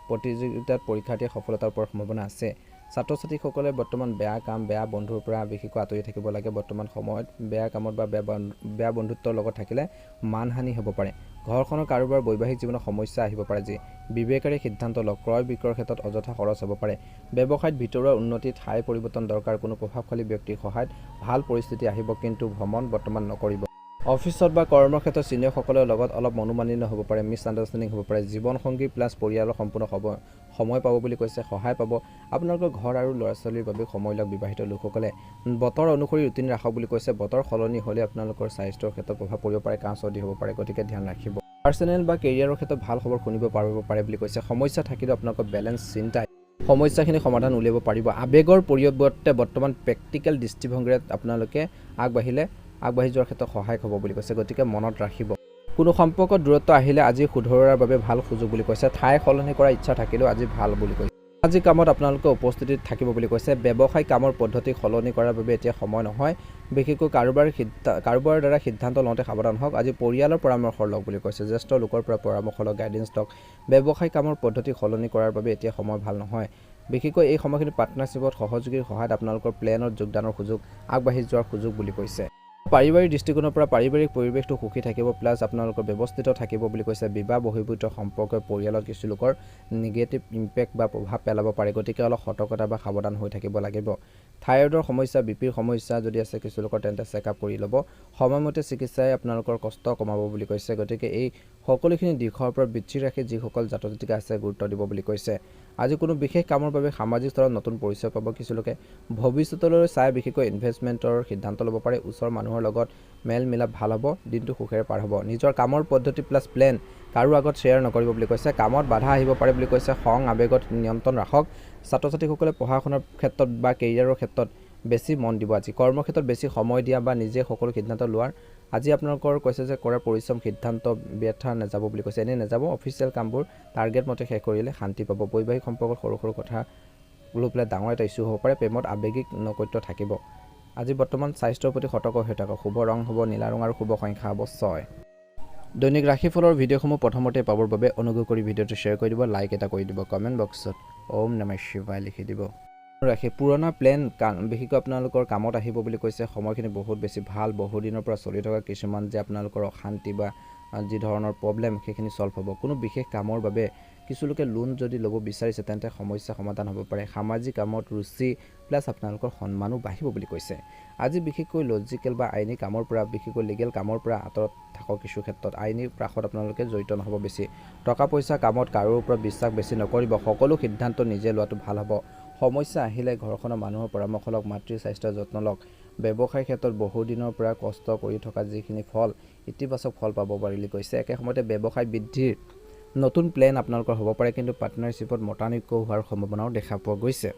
প্ৰতিযোগিতাত পৰীক্ষাৰ্থীয়ে সফলতাৰ পোৱাৰ সম্ভাৱনা আছে। ছাত্ৰ ছাত্ৰীসকলে বৰ্তমান বেয়া কাম বেয়া বন্ধুৰ পৰা বিশেষকৈ আঁতৰি থাকিব লাগে। বৰ্তমান সময়ত বেয়া কামত বা বেয়া বন্ধুত্বৰ লগত থাকিলে মানহানি হ'ব পাৰে। ঘৰখনৰ কাৰোবাৰ বৈবাহিক জীৱনত সমস্যা আহিব পাৰে, যি বিবেকেৰে সিদ্ধান্ত লওক। ক্ৰয় বিক্ৰয়ৰ ক্ষেত্ৰত অযথা খৰচ হ'ব পাৰে। ব্যৱসায়ত ভিতৰুৱা উন্নতি, ঠাই পৰিৱৰ্তন দৰকাৰ। কোনো প্ৰভাৱশালী ব্যক্তিৰ সহায়ত ভাল পৰিস্থিতি আহিব, কিন্তু ভ্ৰমণ বৰ্তমান নকৰিব। অফিচত বা কৰ্মক্ষেত্ৰত চিনিয়ৰসকলৰ লগত অলপ মনোমালিন্য হ'ব পাৰে, মিছ আণ্ডাৰষ্টেণ্ডিং হ'ব পাৰে। জীৱনসংগী প্লাছ পৰিয়ালৰ সম্পূৰ্ণ সময় পাব বুলি কৈছে, সহায় পাব। আপোনালোকৰ ঘৰ আৰু ল'ৰা ছোৱালীৰ বাবে সময় লওক। বিবাহিত লোকসকলে বতৰ অনুসৰি ৰুটিন ৰাখক বুলি কৈছে। বতৰ সলনি হ'লে আপোনালোকৰ স্বাস্থ্যৰ ক্ষেত্ৰত প্ৰভাৱ পৰিব পাৰে, কাহ চৰ্দি হ'ব পাৰে, গতিকে ধ্যান ৰাখিব। পাৰ্চনেল বা কেৰিয়াৰৰ ক্ষেত্ৰত ভাল খবৰ শুনিব পাৰে বুলি কৈছে। সমস্যা থাকিলেও আপোনালোকৰ বেলেঞ্চ চিন্তাই সমস্যাখিনি সমাধান উলিয়াব পাৰিব। আৱেগৰ পৰিৱৰ্তে বৰ্তমান প্ৰেক্টিকেল দৃষ্টিভংগীৰে আপোনালোকে আগবাঢ়ি যোৱাৰ ক্ষেত্ৰত সহায়ক হ'ব বুলি কৈছে, গতিকে মনত ৰাখিব। কোনো সম্পৰ্কত দূৰত্ব আহিলে আজি শুধৰোৱাৰ বাবে ভাল সুযোগ বুলি কৈছে। ঠাই সলনি কৰাৰ ইচ্ছা থাকিলেও আজি ভাল বুলি কৈছে। আজি কামত আপোনালোকে উপস্থিতিত থাকিব বুলি কৈছে। ব্যৱসায় কামৰ পদ্ধতি সলনি কৰাৰ বাবে এতিয়া সময় নহয়। বিশেষকৈ কাৰোবাৰ দ্বাৰা সিদ্ধান্ত লওঁতে সাৱধান হওক। আজি পৰিয়ালৰ পৰামৰ্শ লওক বুলি কৈছে। জ্যেষ্ঠ লোকৰ পৰা পৰামৰ্শ লওক, গাইডেঞ্চ লওক। ব্যৱসায় কামৰ পদ্ধতি সলনি কৰাৰ বাবে এতিয়া সময় ভাল নহয়। বিশেষকৈ এই সময়খিনি পাৰ্টনাৰশ্বিপত সহযোগীৰ সহায়ত আপোনালোকৰ প্লেনত যোগদানৰ সুযোগ, আগবাঢ়ি যোৱাৰ সুযোগ বুলি কৈছে। পাৰিবাৰিক দৃষ্টিকোণৰ পৰা পাৰিবাৰিক পৰিৱেশটো সুখী থাকিব, প্লাছ আপোনালোকৰ ব্যৱস্থিত থাকিব বুলি কৈছে। বিবাহ বহিৰ্ভূত সম্পৰ্কই পৰিয়ালত কিছু লোকৰ নিগেটিভ ইম্পেক্ট বা প্ৰভাৱ পেলাব পাৰে, গতিকে অলপ সতৰ্কতা বা সাৱধান হৈ থাকিব লাগিব। থাইৰয়ডৰ সমস্যা, বিপিৰ সমস্যা যদি আছে কিছু লোকৰ, তেন্তে চেকআপ কৰি ল'ব। সময়মতে চিকিৎসাই আপোনালোকৰ কষ্ট কমাব বুলি কৈছে, গতিকে এই সকলোখিনি দিশৰ ওপৰত দৃষ্টি ৰাখি যিসকল জাতক জাতিকা আছে গুৰুত্ব দিব বুলি কৈছে। আজি কোনো বিশেষ কামৰ বাবে সামাজিক স্তৰত নতুন পৰিচয় পাব। কিছু লোকে ভৱিষ্যতলৈ চাই বিশেষকৈ ইনভেষ্টমেণ্টৰ সিদ্ধান্ত ল'ব পাৰে। ওচৰৰ মানুহৰ লগত মেল মিলাপ ভাল হ'ব, দিনটো সুখেৰে পাৰ হ'ব। নিজৰ কামৰ পদ্ধতি প্লাছ প্লেন কাৰো আগত শ্বেয়াৰ নকৰিব বুলি কৈছে। কামত বাধা আহিব পাৰে বুলি কৈছে। খং আৱেগত নিয়ন্ত্ৰণ ৰাখক। ছাত্ৰ ছাত্ৰীসকলে পঢ়া শুনাৰ ক্ষেত্ৰত বা কেৰিয়াৰৰ ক্ষেত্ৰত বেছি মন দিব। আজি কৰ্মক্ষেত্ৰত বেছি সময় দিয়া বা নিজে সকলো সিদ্ধান্ত লোৱাৰ আজি আপোনালোকৰ কৈছে যে কৰাৰ পৰিশ্ৰম সিদ্ধান্ত ব্যৰ্থ নাযাব বুলি কৈছে। এনেই নাযাব। অফিচিয়েল কামবোৰ টাৰ্গেট মতে শেষ কৰিলে শান্তি পাব। বৈবাহিক সম্পৰ্কত সৰু সৰু কথা লৈ পেলাই ডাঙৰ এটা ইছ্যু হ'ব পাৰে। প্ৰেমত আৱেগিক নৈকট্য থাকিব। আজি বৰ্তমান স্বাস্থ্যৰ প্ৰতি সতৰ্ক হৈ থাকক। শুভ ৰং হ'ব নীলা ৰং আৰু শুভ সংখ্যা হ'ব 6। দৈনিক ৰাশিফলৰ ভিডিঅ'সমূহ প্ৰথমতে পাবৰ বাবে অনুগ্ৰহ কৰি ভিডিঅ'টো শ্বেয়াৰ কৰি দিব, লাইক এটা কৰি দিব, কমেণ্ট বক্সত ওম নমঃ শিৱায় লিখি দিব। ৰাশি পুৰণা প্লেন বিশেষকৈ আপোনালোকৰ কামত আহিব বুলি কৈছে। সময়খিনি বহুত বেছি ভাল। বহুদিনৰ পৰা চলি থকা কিছুমান যে আপোনালোকৰ অশান্তি বা যি ধৰণৰ প্ৰব্লেম সেইখিনি ছল্ভ হ'ব। কোনো বিশেষ কামৰ বাবে কিছু লোকে লোন যদি ল'ব বিচাৰিছে তেন্তে সমস্যা সমাধান হ'ব পাৰে। সামাজিক কামত ৰুচি প্লাছ আপোনালোকৰ সন্মানো বাঢ়িব বুলি কৈছে। আজি বিশেষকৈ লজিকেল বা আইনী কামৰ পৰা বিশেষকৈ লিগেল কামৰ পৰা আঁতৰত থাকক। কিছু ক্ষেত্ৰত আইনী প্ৰাসত আপোনালোকে জড়িত নহ'ব বেছি। টকা পইচা কামত কাৰোৰ ওপৰত বিশ্বাস বেছি নকৰিব। সকলো সিদ্ধান্ত নিজে লোৱাটো ভাল হ'ব। সমস্যা আহিলে ঘৰখনৰ মানুহৰ পৰামৰ্শ লওক। মাতৃৰ স্বাস্থ্যৰ যত্ন লওক। ব্যৱসায়ৰ ক্ষেত্ৰত বহুদিনৰ পৰা কষ্ট কৰি থকা যিখিনি ফল ইতিবাচক ফল পাব বুলি কৈছে। একে সময়তে ব্যৱসায় বৃদ্ধিৰ নতুন প্লেন আপোনালোকৰ হ'ব পাৰে, কিন্তু পাৰ্টনাৰশ্বিপত মতানৈক্য হোৱাৰ সম্ভাৱনাও দেখা পোৱা গৈছে।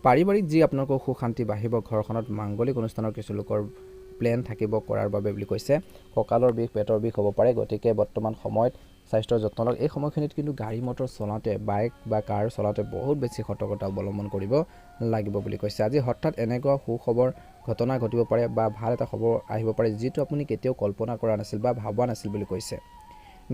পাৰিবাৰিক যি আপোনালোকৰ সুখ শান্তি বাঢ়িব। ঘৰখনত মাংগলিক অনুষ্ঠানৰ কিছু লোকৰ প্লেন থাকিব কৰাৰ বাবে বুলি কৈছে। কঁকালৰ বিষ পেটৰ বিষ হ'ব পাৰে, গতিকে বৰ্তমান সময়ত স্বাস্থ্যৰ যত্ন লওক। এই সময়খিনিত কিন্তু গাড়ী মটৰ চলাওঁতে বাইক বা কাৰ চলাওঁতে বহুত বেছি সতৰ্কতা অৱলম্বন কৰিব লাগিব বুলি কৈছে। আজি হঠাৎ এনেকুৱা সুখবৰ ঘটনা ঘটিব পাৰে বা ভাল এটা খবৰ আহিব পাৰে, যিটো আপুনি কেতিয়াও কল্পনা কৰা নাছিল বা ভবা নাছিল বুলি কৈছে।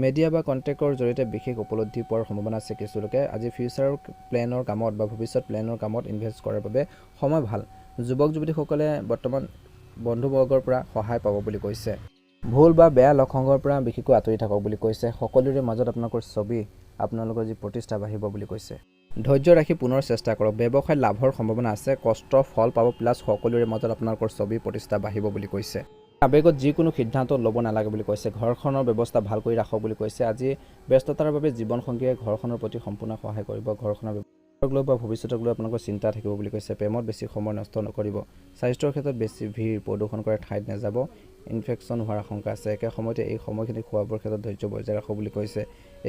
মিডিয়া বা কণ্টেক্টৰ জৰিয়তে বিশেষ উপলব্ধি পোৱাৰ সম্ভাৱনা আছে। কিছু লোকে আজি ফিউচাৰৰ প্লেনৰ কামত বা ভৱিষ্যত প্লেনৰ কামত ইনভেষ্ট কৰাৰ বাবে সময় ভাল। যুৱক যুৱতীসকলে বৰ্তমান বন্ধুবৰ্গৰ পৰা সহায় পাব বুলি কৈছে। ভুল বা বেয়া লগ সংগৰ পৰা বিশেষকৈ আঁতৰি থাকক বুলি কৈছে। সকলোৰে মাজত আপোনালোকৰ ছবি আপোনালোকৰ যি প্ৰতিষ্ঠা বাঢ়িব বুলি কৈছে। ধৈৰ্য ৰাখি পুনৰ চেষ্টা কৰক। ব্যৱসায়ত লাভৰ সম্ভাৱনা আছে। কষ্টৰ ফল পাব, প্লাছ সকলোৰে মাজত আপোনালোকৰ ছবি প্ৰতিষ্ঠা বাঢ়িব বুলি কৈছে। আৱেগত যিকোনো সিদ্ধান্ত ল'ব নালাগে বুলি কৈছে। ঘৰখনৰ ব্যৱস্থা ভাল কৰি ৰাখক বুলি কৈছে। আজি ব্যস্ততাৰ বাবে জীৱনসংগীয়ে ঘৰখনৰ প্ৰতি সম্পূৰ্ণ সহায় কৰিব। ঘৰখনৰ লৈ বা ভৱিষ্যতক লৈ আপোনালোকৰ চিন্তা থাকিব বুলি কৈছে। প্ৰেমত বেছি সময় নষ্ট নকৰিব। স্বাস্থ্যৰ ক্ষেত্ৰত বেছি ভিৰ প্ৰদূষণ কৰা ঠাইত নাযাব। ইনফেকশ্যন হোৱাৰ আশংকা আছে। একে সময়তে এই সময়খিনি খোৱা বোৱাৰ ক্ষেত্ৰত ধৈৰ্য বজাই ৰাখক বুলি কৈছে।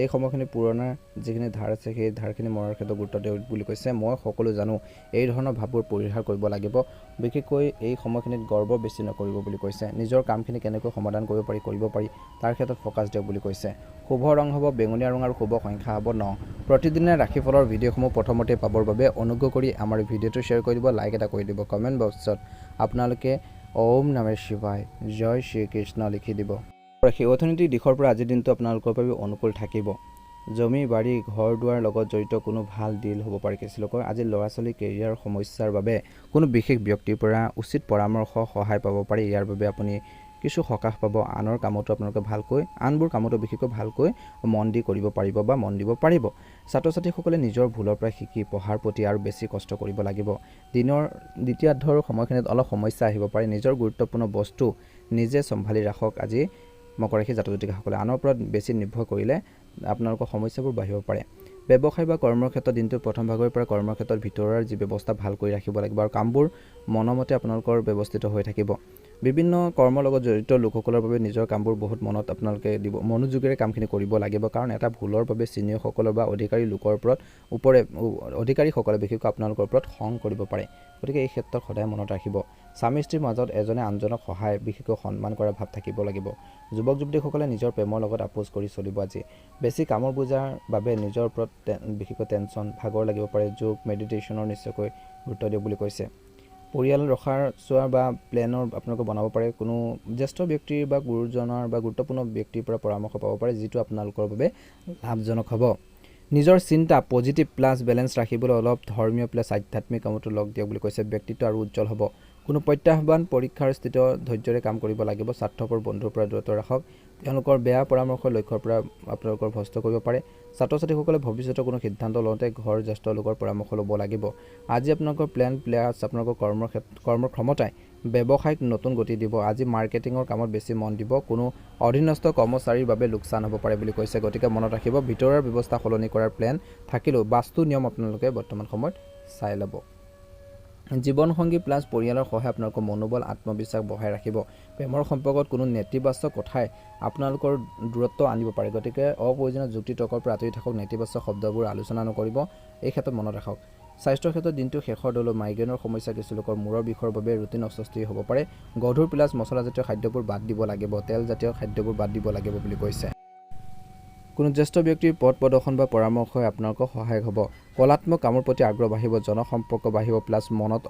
এই সময়খিনি পুৰণা যিখিনি ধাৰ আছে সেই ধাৰখিনি মৰাৰ ক্ষেত্ৰত গুৰুত্ব দিয়ক বুলি কৈছে। মই সকলো জানো এই ধৰণৰ ভাৱবোৰ পৰিহাৰ কৰিব লাগিব। বিশেষকৈ এই সময়খিনিত গৰ্ব বেছি নকৰিব বুলি কৈছে। নিজৰ কামখিনি কেনেকৈ সমাধান কৰিব পাৰি তাৰ ক্ষেত্ৰত ফ'কাছ দিয়ক বুলি কৈছে। শুভ ৰং হ'ব বেঙুনীয়া ৰং আৰু শুভ সংখ্যা হ'ব 9। প্ৰতিদিনে ৰাশিফলৰ ভিডিঅ'সমূহ প্ৰথমতে পাবৰ বাবে অনুগ্ৰহ কৰি আমাৰ ভিডিঅ'টো শ্বেয়াৰ কৰি দিব, লাইক এটা কৰি দিব, কমেণ্ট বক্সত আপোনালোকে ওম নমঃ শিৱায় জয় শ্ৰীকৃষ্ণ লিখি দিব। ৰাশি অৰ্থনৈতিক দিশৰ পৰা আজিৰ দিনটো আপোনালোকৰ বাবে অনুকূল থাকিব। জমি বাৰী ঘৰ দুৱাৰ লগত জড়িত কোনো ভাল ডিল হ'ব পাৰে কিছু লোকৰ। আজি ল'ৰা ছোৱালী কেৰিয়াৰ সমস্যাৰ বাবে কোনো বিশেষ ব্যক্তিৰ পৰা উচিত পৰামৰ্শ সহায় পাব পাৰে। ইয়াৰ বাবে আপুনি কিছু সকাহ পাব। আনৰ কামতো আপোনালোকে ভালকৈ আনবোৰ কামতো বিশেষকৈ ভালকৈ মন দি কৰিব পাৰিব বা মন দিব পাৰিব। ছাত্ৰ ছাত্ৰীসকলে নিজৰ ভুলৰ পৰা শিকি পঢ়াৰ প্ৰতি আৰু বেছি কষ্ট কৰিব লাগিব। দিনৰ দ্বিতীয়াৰ্ধৰ সময়খিনিত অলপ সমস্যা আহিব পাৰে। নিজৰ গুৰুত্বপূৰ্ণ বস্তু নিজে চম্ভালি ৰাখক। আজি মকৰ ৰাশি জাতক জাতিকাসকলে আনৰ ওপৰত বেছি নিৰ্ভৰ কৰিলে আপোনালোকৰ সমস্যাবোৰ বাঢ়িব পাৰে। ব্যৱসায় বা কৰ্মৰ ক্ষেত্ৰত দিনটোৰ প্ৰথম ভাগৰ পৰা কৰ্মৰ ক্ষেত্ৰত ভিতৰৰ যি ব্যৱস্থা ভাল কৰি ৰাখিব লাগিব আৰু কামবোৰ মনমতে আপোনালোকৰ ব্যৱস্থিত হৈ থাকিব। বিভিন্ন কৰ্মৰ লগত জড়িত লোকসকলৰ বাবে নিজৰ কামবোৰ বহুত মনত আপোনালোকে দিব মনোযোগেৰে কামখিনি কৰিব লাগিব। কাৰণ এটা ভুলৰ বাবে চিনিয়ৰসকলৰ বা অধিকাৰী লোকৰ অধিকাৰীসকলে বিশেষকৈ আপোনালোকৰ ওপৰত খং কৰিব পাৰে। গতিকে এই ক্ষেত্ৰত সদায় মনত ৰাখিব। স্বামী স্ত্ৰীৰ মাজত এজনে আনজনক সহায় বিশেষকৈ সন্মান কৰাৰ ভাৱ থাকিব লাগিব। যুৱক যুৱতীসকলে নিজৰ প্ৰেমৰ লগত আপোচ কৰি চলিব। আজি বেছি কামৰ বোজাৰ বাবে নিজৰ ওপৰত বিশেষকৈ টেনশ্যন ভাগৰ লাগিব পাৰে। যোগ মেডিটেশ্যনৰ নিশ্চয়কৈ গুৰুত্ব দিয়ক বুলি কৈছে। পৰিয়াল ৰখাৰ চোৱা বা প্লেনৰ আপোনালোকে বনাব পাৰে। কোনো জ্যেষ্ঠ ব্যক্তিৰ বা গুৰুজনৰ বা গুৰুত্বপূৰ্ণ ব্যক্তিৰ পৰা পৰামৰ্শ পাব পাৰে, যিটো আপোনালোকৰ বাবে লাভজনক হ'ব। নিজৰ চিন্তা পজিটিভ প্লাছ বেলেঞ্চ ৰাখিবলৈ অলপ ধৰ্মীয় প্লাছ আধ্যাত্মিক কামতো লগ দিয়ক বুলি কৈছে। ব্যক্তিত্ব আৰু উজ্জ্বল হ'ব। কোনো প্ৰত্যাহ্বান পৰীক্ষাৰ স্থিতিত ধৈৰ্যৰে কাম কৰিব লাগিব। স্বাৰ্থপৰ বন্ধুৰ পৰা দূৰত্ব ৰাখক। তেওঁলোকৰ বেয়া পৰামৰ্শ লক্ষ্যৰ পৰা আপোনালোকৰ ভ্ৰষ্ট কৰিব পাৰে। ছাত্ৰ ছাত্ৰীসকলে ভৱিষ্যতৰ কোনো সিদ্ধান্ত লওঁতে ঘৰ জ্যেষ্ঠ লোকৰ পৰামৰ্শ ল'ব লাগিব। আজি আপোনালোকৰ প্লেন প্লেয়াৰ্ছ আপোনালোকৰ কৰ্মৰ ক্ষমতাই ব্যৱসায়িক নতুন গতি দিব। আজি মাৰ্কেটিঙৰ কামত বেছি মন দিব। কোনো অধীনস্থ কৰ্মচাৰীৰ বাবে লোকচান হ'ব পাৰে বুলি কৈছে। গতিকে মনত ৰাখিব, ভিতৰৰ ব্যৱস্থা সলনি কৰাৰ প্লেন থাকিলেও বাস্তু নিয়ম আপোনালোকে বৰ্তমান সময়ত চাই ল'ব। জীৱনসংগী প্লাছ পৰিয়ালৰ সহায় আপোনালোকৰ মনোবল আত্মবিশ্বাস বঢ়াই ৰাখিব। প্ৰেমৰ সম্পৰ্কত কোনো নেতিবাচক কথাই আপোনালোকৰ দূৰত্ব আনিব পাৰে। গতিকে অপ্ৰয়োজনীয় যুক্তি তৰ্কৰ পৰা আঁতৰি থাকক। নেতিবাচক শব্দবোৰ আলোচনা নকৰিব। এই ক্ষেত্ৰত মনত ৰাখক। স্বাস্থ্যৰ ক্ষেত্ৰত দিনটো শেষৰ দলৰ মাইগ্ৰেনৰ সমস্যা কিছু লোকৰ মূৰৰ বিষৰ বাবে ৰুটিন অস্বস্তি হ'ব পাৰে। গধুৰ প্লাছ মছলাজাতীয় খাদ্যবোৰ বাদ দিব লাগিব। তেলজাতীয় খাদ্যবোৰ বাদ দিব লাগিব বুলি কৈছে। কোনো জ্যেষ্ঠ ব্যক্তিৰ পথ প্ৰদৰ্শন বা পৰামৰ্শই আপোনালোকক সহায়ক হ'ব। কলাত্মক কামৰ প্ৰতি আগ্ৰহ বাঢ়িব। জনসম্পৰ্ক বাঢ়িব প্লাছ মনত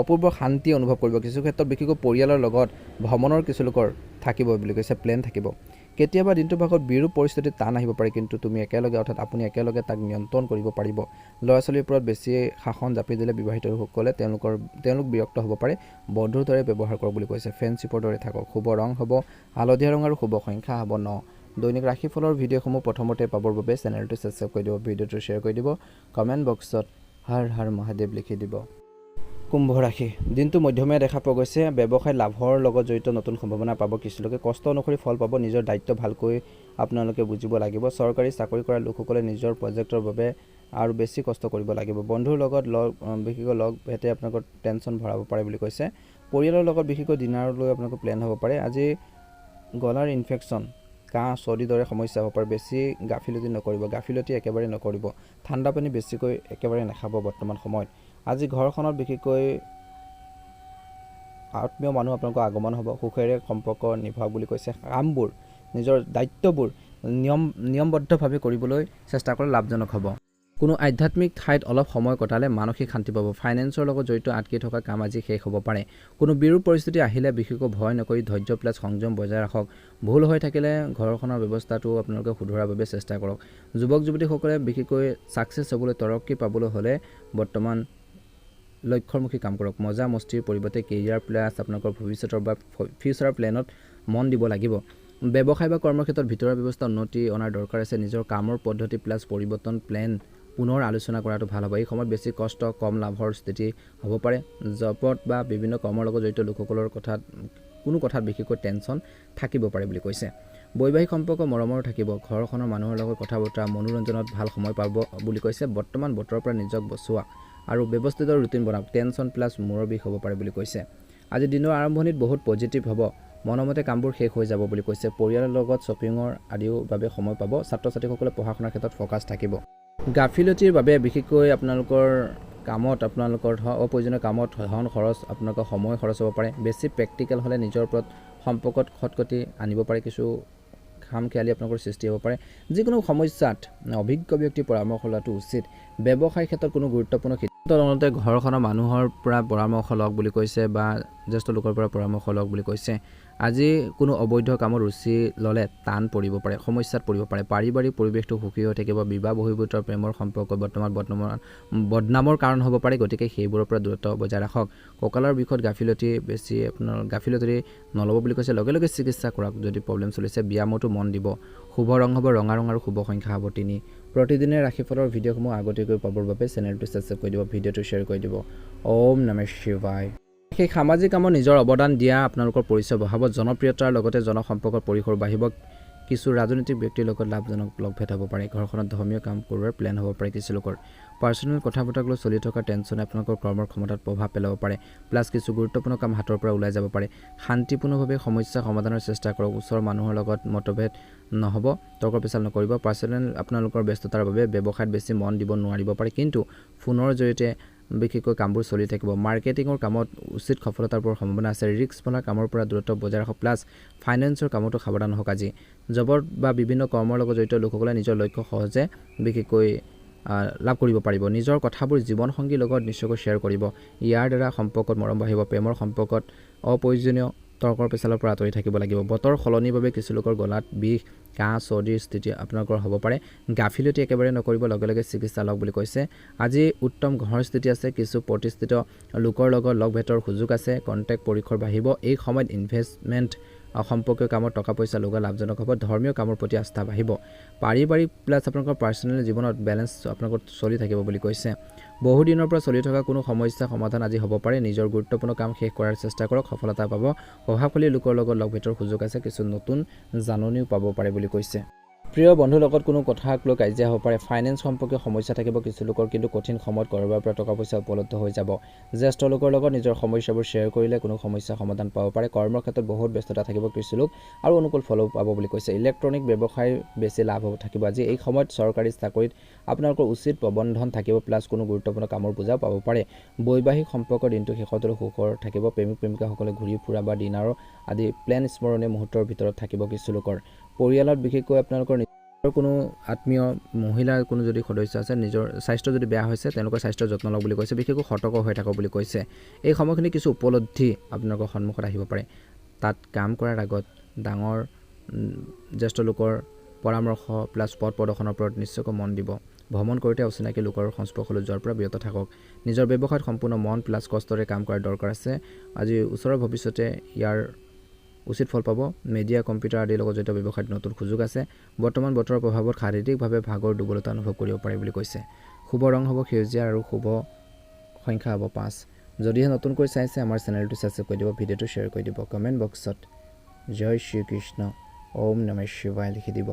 অপূৰ্ব শান্তি অনুভৱ কৰিব। কিছু ক্ষেত্ৰত বিশেষকৈ পৰিয়ালৰ লগত ভ্ৰমণৰ কিছু লোকৰ থাকিব বুলি কৈছে। প্লেন থাকিব। কেতিয়াবা দিনটোৰ ভাগত বিৰূপ পৰিস্থিতিত টান আহিব পাৰে, কিন্তু তুমি একেলগে অৰ্থাৎ আপুনি একেলগে তাক নিয়ন্ত্ৰণ কৰিব পাৰিব। ল'ৰা ছোৱালীৰ ওপৰত বেছি শাসন জাপি দিলে বিবাহিত লোকসকলে তেওঁলোক বিৰক্ত হ'ব পাৰে। বন্ধুৰ দৰে ব্যৱহাৰ কৰক বুলি কৈছে। ফ্ৰেণ্ডশ্বিপৰ দৰে থাকক। শুভ ৰং হ'ব হালধীয়া ৰং আৰু শুভ সংখ্যা হ'ব 9। দৈনিক ৰাশিফলৰ ভিডিঅ'সমূহ প্ৰথমতে পাবৰ বাবে চেনেলটো ছাবস্ক্ৰাইব কৰি দিব, ভিডিঅ'টো শ্বেয়াৰ কৰি দিব, কমেণ্ট বক্সত হৰ হৰ মহাদেৱ লিখি দিব। কুম্ভ ৰাশি দিনটো মধ্যমীয়া দেখা পোৱা গৈছে। ব্যৱসায় লাভৰ লগত জড়িত নতুন সম্ভাৱনা পাব। কিছু লোকে কষ্ট অনুসৰি ফল পাব। নিজৰ দায়িত্ব ভালকৈ আপোনালোকে বুজিব লাগিব। চৰকাৰী চাকৰি কৰা লোকসকলে নিজৰ প্ৰজেক্টৰ বাবে আৰু বেছি কষ্ট কৰিব লাগিব। বন্ধুৰ লগত বিশেষকৈ লগ ভেটে আপোনালোকৰ টেনশ্যন ভৰাব পাৰে বুলি কৈছে। পৰিয়ালৰ লগত বিশেষকৈ ডিনাৰলৈ আপোনালোকৰ প্লেন হ'ব পাৰে। আজি গলাৰ ইনফেকশ্যন কাহ চৰ্দিৰ দৰে সমস্যা হ'ব পাৰে। বেছি গাফিলতি একেবাৰে নকৰিব। ঠাণ্ডা পানী বেছিকৈ একেবাৰে নাখাব বৰ্তমান সময়ত। আজি ঘৰখনত বিশেষকৈ আত্মীয় মানুহ আপোনালোকৰ আগমন হ'ব। সুখেৰে সম্পৰ্ক নিভাওক বুলি কৈছে। কামবোৰ নিজৰ দায়িত্ববোৰ নিয়মবদ্ধভাৱে কৰিবলৈ চেষ্টা কৰি লাভজনক হ'ব। কোনো আধ্যাত্মিক ঠাইত অলপ সময় কটালে মানসিক শান্তি পাব। ফাইনেন্সৰ লগত জড়িত আটকি থকা কাম আজি শেষ হ'ব পাৰে। কোনো বিৰূপ পৰিস্থিতি আহিলে বিশেষকৈ ভয় নকৰি ধৈৰ্য প্লাছ সংযম বজাই ৰাখক। ভুল হৈ থাকিলে ঘৰখনৰ ব্যৱস্থাটো আপোনালোকে শুধৰাৰ বাবে চেষ্টা কৰক। যুৱক যুৱতীসকলে বিশেষকৈ ছাকচেছ হ'বলৈ তৰক্কি পাবলৈ হ'লে বৰ্তমান লক্ষ্যমুখী কাম কৰক। মজা মস্তিৰ পৰিৱৰ্তে কেৰিয়াৰ প্লাছ আপোনালোকৰ ভৱিষ্যতৰ বা ফিউচাৰৰ প্লেনত মন দিব লাগিব। ব্যৱসায় বা কৰ্মৰ ক্ষেত্ৰত ভিতৰৰ ব্যৱস্থা উন্নতি অনাৰ দৰকাৰ আছে। নিজৰ কামৰ পদ্ধতি প্লাছ পৰিৱৰ্তন প্লেন পুনৰ আলোচনা কৰাটো ভাল হ'ব। এই সময়ত বেছি কষ্ট কম লাভৰ স্থিতি হ'ব পাৰে। জবত বা বিভিন্ন কৰ্মৰ লগত জড়িত লোকসকলৰ কোনো কথাত বিশেষকৈ টেনশ্যন থাকিব পাৰে বুলি কৈছে। বৈবাহিক সম্পৰ্ক মৰমৰ থাকিব। ঘৰখনৰ মানুহৰ লগত কথা বতৰা মনোৰঞ্জনত ভাল সময় পাব বুলি কৈছে। বৰ্তমান বতৰৰ পৰা নিজক বচোৱা আৰু ব্যৱস্থিত ৰুটিন বনাওক। টেনশ্যন প্লাছ মূৰৰ বিষ হ'ব পাৰে বুলি কৈছে। আজি দিনৰ আৰম্ভণিত বহুত পজিটিভ হ'ব। মনমতে কামবোৰ শেষ হৈ যাব বুলি কৈছে। পৰিয়ালৰ লগত শ্বপিঙৰ আদিও বাবে সময় পাব। ছাত্ৰ ছাত্ৰীসকলে পঢ়া শুনাৰ ক্ষেত্ৰত ফ'কাছ থাকিব। গাফিলতিৰ বাবে বিশেষকৈ আপোনালোকৰ অপ্ৰয়োজনীয় কামত ধন খৰচ আপোনালোকৰ সময় খৰচ হ'ব পাৰে। বেছি প্ৰেক্টিকেল হ'লে নিজৰ ওপৰত সম্পৰ্কত খটখটি আনিব পাৰে। কিছু খামখেয়ালি আপোনালোকৰ সৃষ্টি হ'ব পাৰে। যিকোনো সমস্যাত অভিজ্ঞ ব্যক্তিৰ পৰামৰ্শ লোৱাটো উচিত। ব্যৱসায়ৰ ক্ষেত্ৰত কোনো গুৰুত্বপূৰ্ণ সিদ্ধান্ত লওঁতে ঘৰখনৰ মানুহৰ পৰা পৰামৰ্শ লওক বুলি কৈছে বা জ্যেষ্ঠ লোকৰ পৰা পৰামৰ্শ লওক বুলি কৈছে। আজি কোনো অবৈধ কামত ৰুচি ল'লে টান পৰিব পাৰে, সমস্যাত পৰিব পাৰে। পাৰিবাৰিক পৰিৱেশটো সুখী হৈ থাকিব। বিবাহ বহিৰ্ভূত প্ৰেমৰ সম্পৰ্ক বৰ্তমান বদনামৰ কাৰণ হ'ব পাৰে, গতিকে সেইবোৰৰ পৰা দূৰত্ব বজাই ৰাখক। কঁকালৰ বিষত গাফিলতি নল'ব বুলি কৈছে। লগে লগে চিকিৎসা কৰক যদি প্ৰব্লেম চলিছে। ব্যায়ামতো মন দিব। শুভ ৰং হ'ব ৰঙা ৰং আৰু শুভ সংখ্যা হ'ব 3। প্ৰতিদিনে ৰাশিফলৰ ভিডিঅ'সমূহ আগতীয়াকৈ পাবৰ বাবে চেনেলটো ছাবস্ক্ৰাইব কৰি দিব, ভিডিঅ'টো শ্বেয়াৰ কৰি দিব। ওম নমঃ শিৱায়। সেই সামাজিক কামত নিজৰ অৱদান দিয়া আপোনালোকৰ পৰিচয় বঢ়াব। জনপ্ৰিয়তাৰ লগতে জনসম্পৰ্কৰ পৰিসৰ বাঢ়িব। কিছু ৰাজনৈতিক ব্যক্তিৰ লগত লাভজনক লগ ভেট হ'ব পাৰে। ঘৰখনত ধৰ্মীয় কাম কৰোৱাৰ প্লেন হ'ব পাৰে কিছু লোকৰ। পাৰ্চনেল কথা বতৰাক লৈ চলি থকা টেনশ্যনে আপোনালোকৰ কৰ্মৰ ক্ষমতাত প্ৰভাৱ পেলাব পাৰে। প্লাছ কিছু গুৰুত্বপূৰ্ণ কাম হাতৰ পৰা ওলাই যাব পাৰে। শান্তিপূৰ্ণভাৱে সমস্যা সমাধানৰ চেষ্টা কৰক। ওচৰৰ মানুহৰ লগত মতভেদ নহ'ব, তৰ্ক পেচাল নকৰিব। পাৰ্চনেল আপোনালোকৰ ব্যস্ততাৰ বাবে ব্যৱসায়ত বেছি মন দিব নোৱাৰিব পাৰে, কিন্তু ফোনৰ জৰিয়তে বিশেষকৈ কামবোৰ চলি থাকিব। মাৰ্কেটিঙৰ কামত উচিত সফলতাৰ পোৱাৰ সম্ভাৱনা আছে। ৰিস্ক ভলা কামৰ পৰা দূৰত্ব বজাই ৰাখক। প্লাছ ফাইনেন্সৰ কামতো সাৱধান হওক। আজি জবত বা বিভিন্ন কৰ্মৰ লগত জড়িত লোকসকলে নিজৰ লক্ষ্য সহজে বিশেষকৈ লাভ কৰিব পাৰিব। নিজৰ কথাবোৰ জীৱনসংগীৰ লগত নিশ্চয়কৈ শ্বেয়াৰ কৰিব। ইয়াৰ দ্বাৰা সম্পৰ্কত মৰম বাঢ়িব। প্ৰেমৰ সম্পৰ্কত অপ্ৰয়োজনীয় তৰ্কৰ পেচালৰ পৰা আঁতৰি থাকিব লাগিব। বতৰ সলনিৰ বাবে কিছু লোকৰ গলাত বিষ, কাহ, চৰ্দিৰ স্থিতি আপোনালোকৰ হ'ব পাৰে। গাফিলতি একেবাৰে নকৰিব, লগে লগে চিকিৎসা লওক বুলি কৈছে। আজি উত্তম ঘৰৰ স্থিতি আছে। কিছু প্ৰতিষ্ঠিত লোকৰ লগত লগ ভেটৰ সুযোগ আছে। কণ্টেক্ট পৰিসৰ বাঢ়িব। এই সময়ত ইনভেষ্টমেণ্ট সম্পৰ্কীয় কামত টকা পইচা লগা লাভজনক হ'ব। ধৰ্মীয় কামৰ প্ৰতি আস্থা বাঢ়িব। পাৰিবাৰিক প্লাছ আপোনালোকৰ পাৰ্চনেল জীৱনত বেলেঞ্চ আপোনালোকৰ চলি থাকিব বুলি কৈছে। বহুদিনৰ পৰা চলি থকা কোনো সমস্যা সমাধান আজি হ'ব পাৰে। নিজৰ গুৰুত্বপূৰ্ণ কাম শেষ কৰাৰ চেষ্টা কৰক, সফলতা পাব। প্ৰভাৱশালী লোকৰ লগত লগ ভেটৰ সুযোগ আছে। কিছু নতুন জাননীও পাব পাৰে বুলি কৈছে। প্ৰিয় বন্ধুৰ লগত কোনো কথাক লৈ কাজিয়া হ'ব পাৰে। ফাইনেন্স সম্পৰ্কীয় সমস্যা থাকিব কিছু লোকৰ, কিন্তু কঠিন সময়ত ক'ৰবাৰ পৰা টকা পইচা উপলব্ধ হৈ যাব। জ্যেষ্ঠ লোকৰ লগত নিজৰ সমস্যাবোৰ শ্বেয়াৰ কৰিলে কোনো সমস্যা সমাধান পাব পাৰে। কৰ্মৰ ক্ষেত্ৰত বহুত ব্যস্ততা থাকিব কিছু লোক আৰু অনুকূল ফলো পাব বুলি কৈছে। ইলেক্ট্ৰনিক ব্যৱসায় বেছি লাভ থাকিব আজি। এই সময়ত চৰকাৰী চাকৰিত আপোনালোকৰ উচিত প্ৰবন্ধন থাকিব। প্লাছ কোনো গুৰুত্বপূৰ্ণ কামৰ পূজা পাব পাৰে। বৈবাহিক সম্পৰ্কৰ দিনটো শেষতলৈ সুখৰ থাকিব। প্ৰেমিক প্ৰেমিকাসকলে ঘূৰি ফুৰা বা ডিনাৰৰ আদি প্লেন স্মৰণীয় মুহূৰ্তৰ ভিতৰত থাকিব কিছু লোকৰ। পৰিয়ালত বিশেষকৈ আপোনালোকৰ কোনো আত্মীয় মহিলাৰ কোনো যদি সদস্য আছে, নিজৰ স্বাস্থ্য যদি বেয়া হৈছে তেওঁলোকৰ স্বাস্থ্যৰ যত্ন লওক বুলি কৈছে। বিশেষকৈ সতৰ্ক হৈ থাকক বুলি কৈছে। এই সময়খিনি কিছু উপলব্ধি আপোনালোকৰ সন্মুখত আহিব পাৰে। তাত কাম কৰাৰ আগত ডাঙৰ জ্যেষ্ঠ লোকৰ পৰামৰ্শ প্লাছ পথ প্ৰদৰ্শনৰ ওপৰত নিশ্চয়কৈ মন দিব। ভ্ৰমণ কৰোঁতে অচিনাকি লোকৰ সংস্পৰ্শলৈ যোৱাৰ পৰা বিৰত থাকক। নিজৰ ব্যৱসায়ত সম্পূৰ্ণ মন প্লাছ কষ্টৰে কাম কৰাৰ দৰকাৰ আছে। আজি ওচৰৰ ভৱিষ্যতে ইয়াৰ উচিত ফল পাব। মিডিয়া, কম্পিউটাৰ আদিৰ লগত জড়িত ব্যৱসায়ত নতুন সুযোগ আছে। বৰ্তমান বতৰৰ প্ৰভাৱত শাৰীৰিকভাৱে ভাগৰ দুৰ্বলতা অনুভৱ কৰিব পাৰে বুলি কৈছে। শুভ ৰং হ'ব সেউজীয়া আৰু শুভ সংখ্যা হ'ব 5। যদিহে নতুনকৈ চাইছে আমাৰ চেনেলটো ছাবস্ক্ৰাইব কৰি দিব, ভিডিঅ'টো শ্বেয়াৰ কৰি দিব। কমেণ্ট বক্সত জয় শ্ৰীকৃষ্ণ, ওম নমঃ শিৱায় লিখি দিব।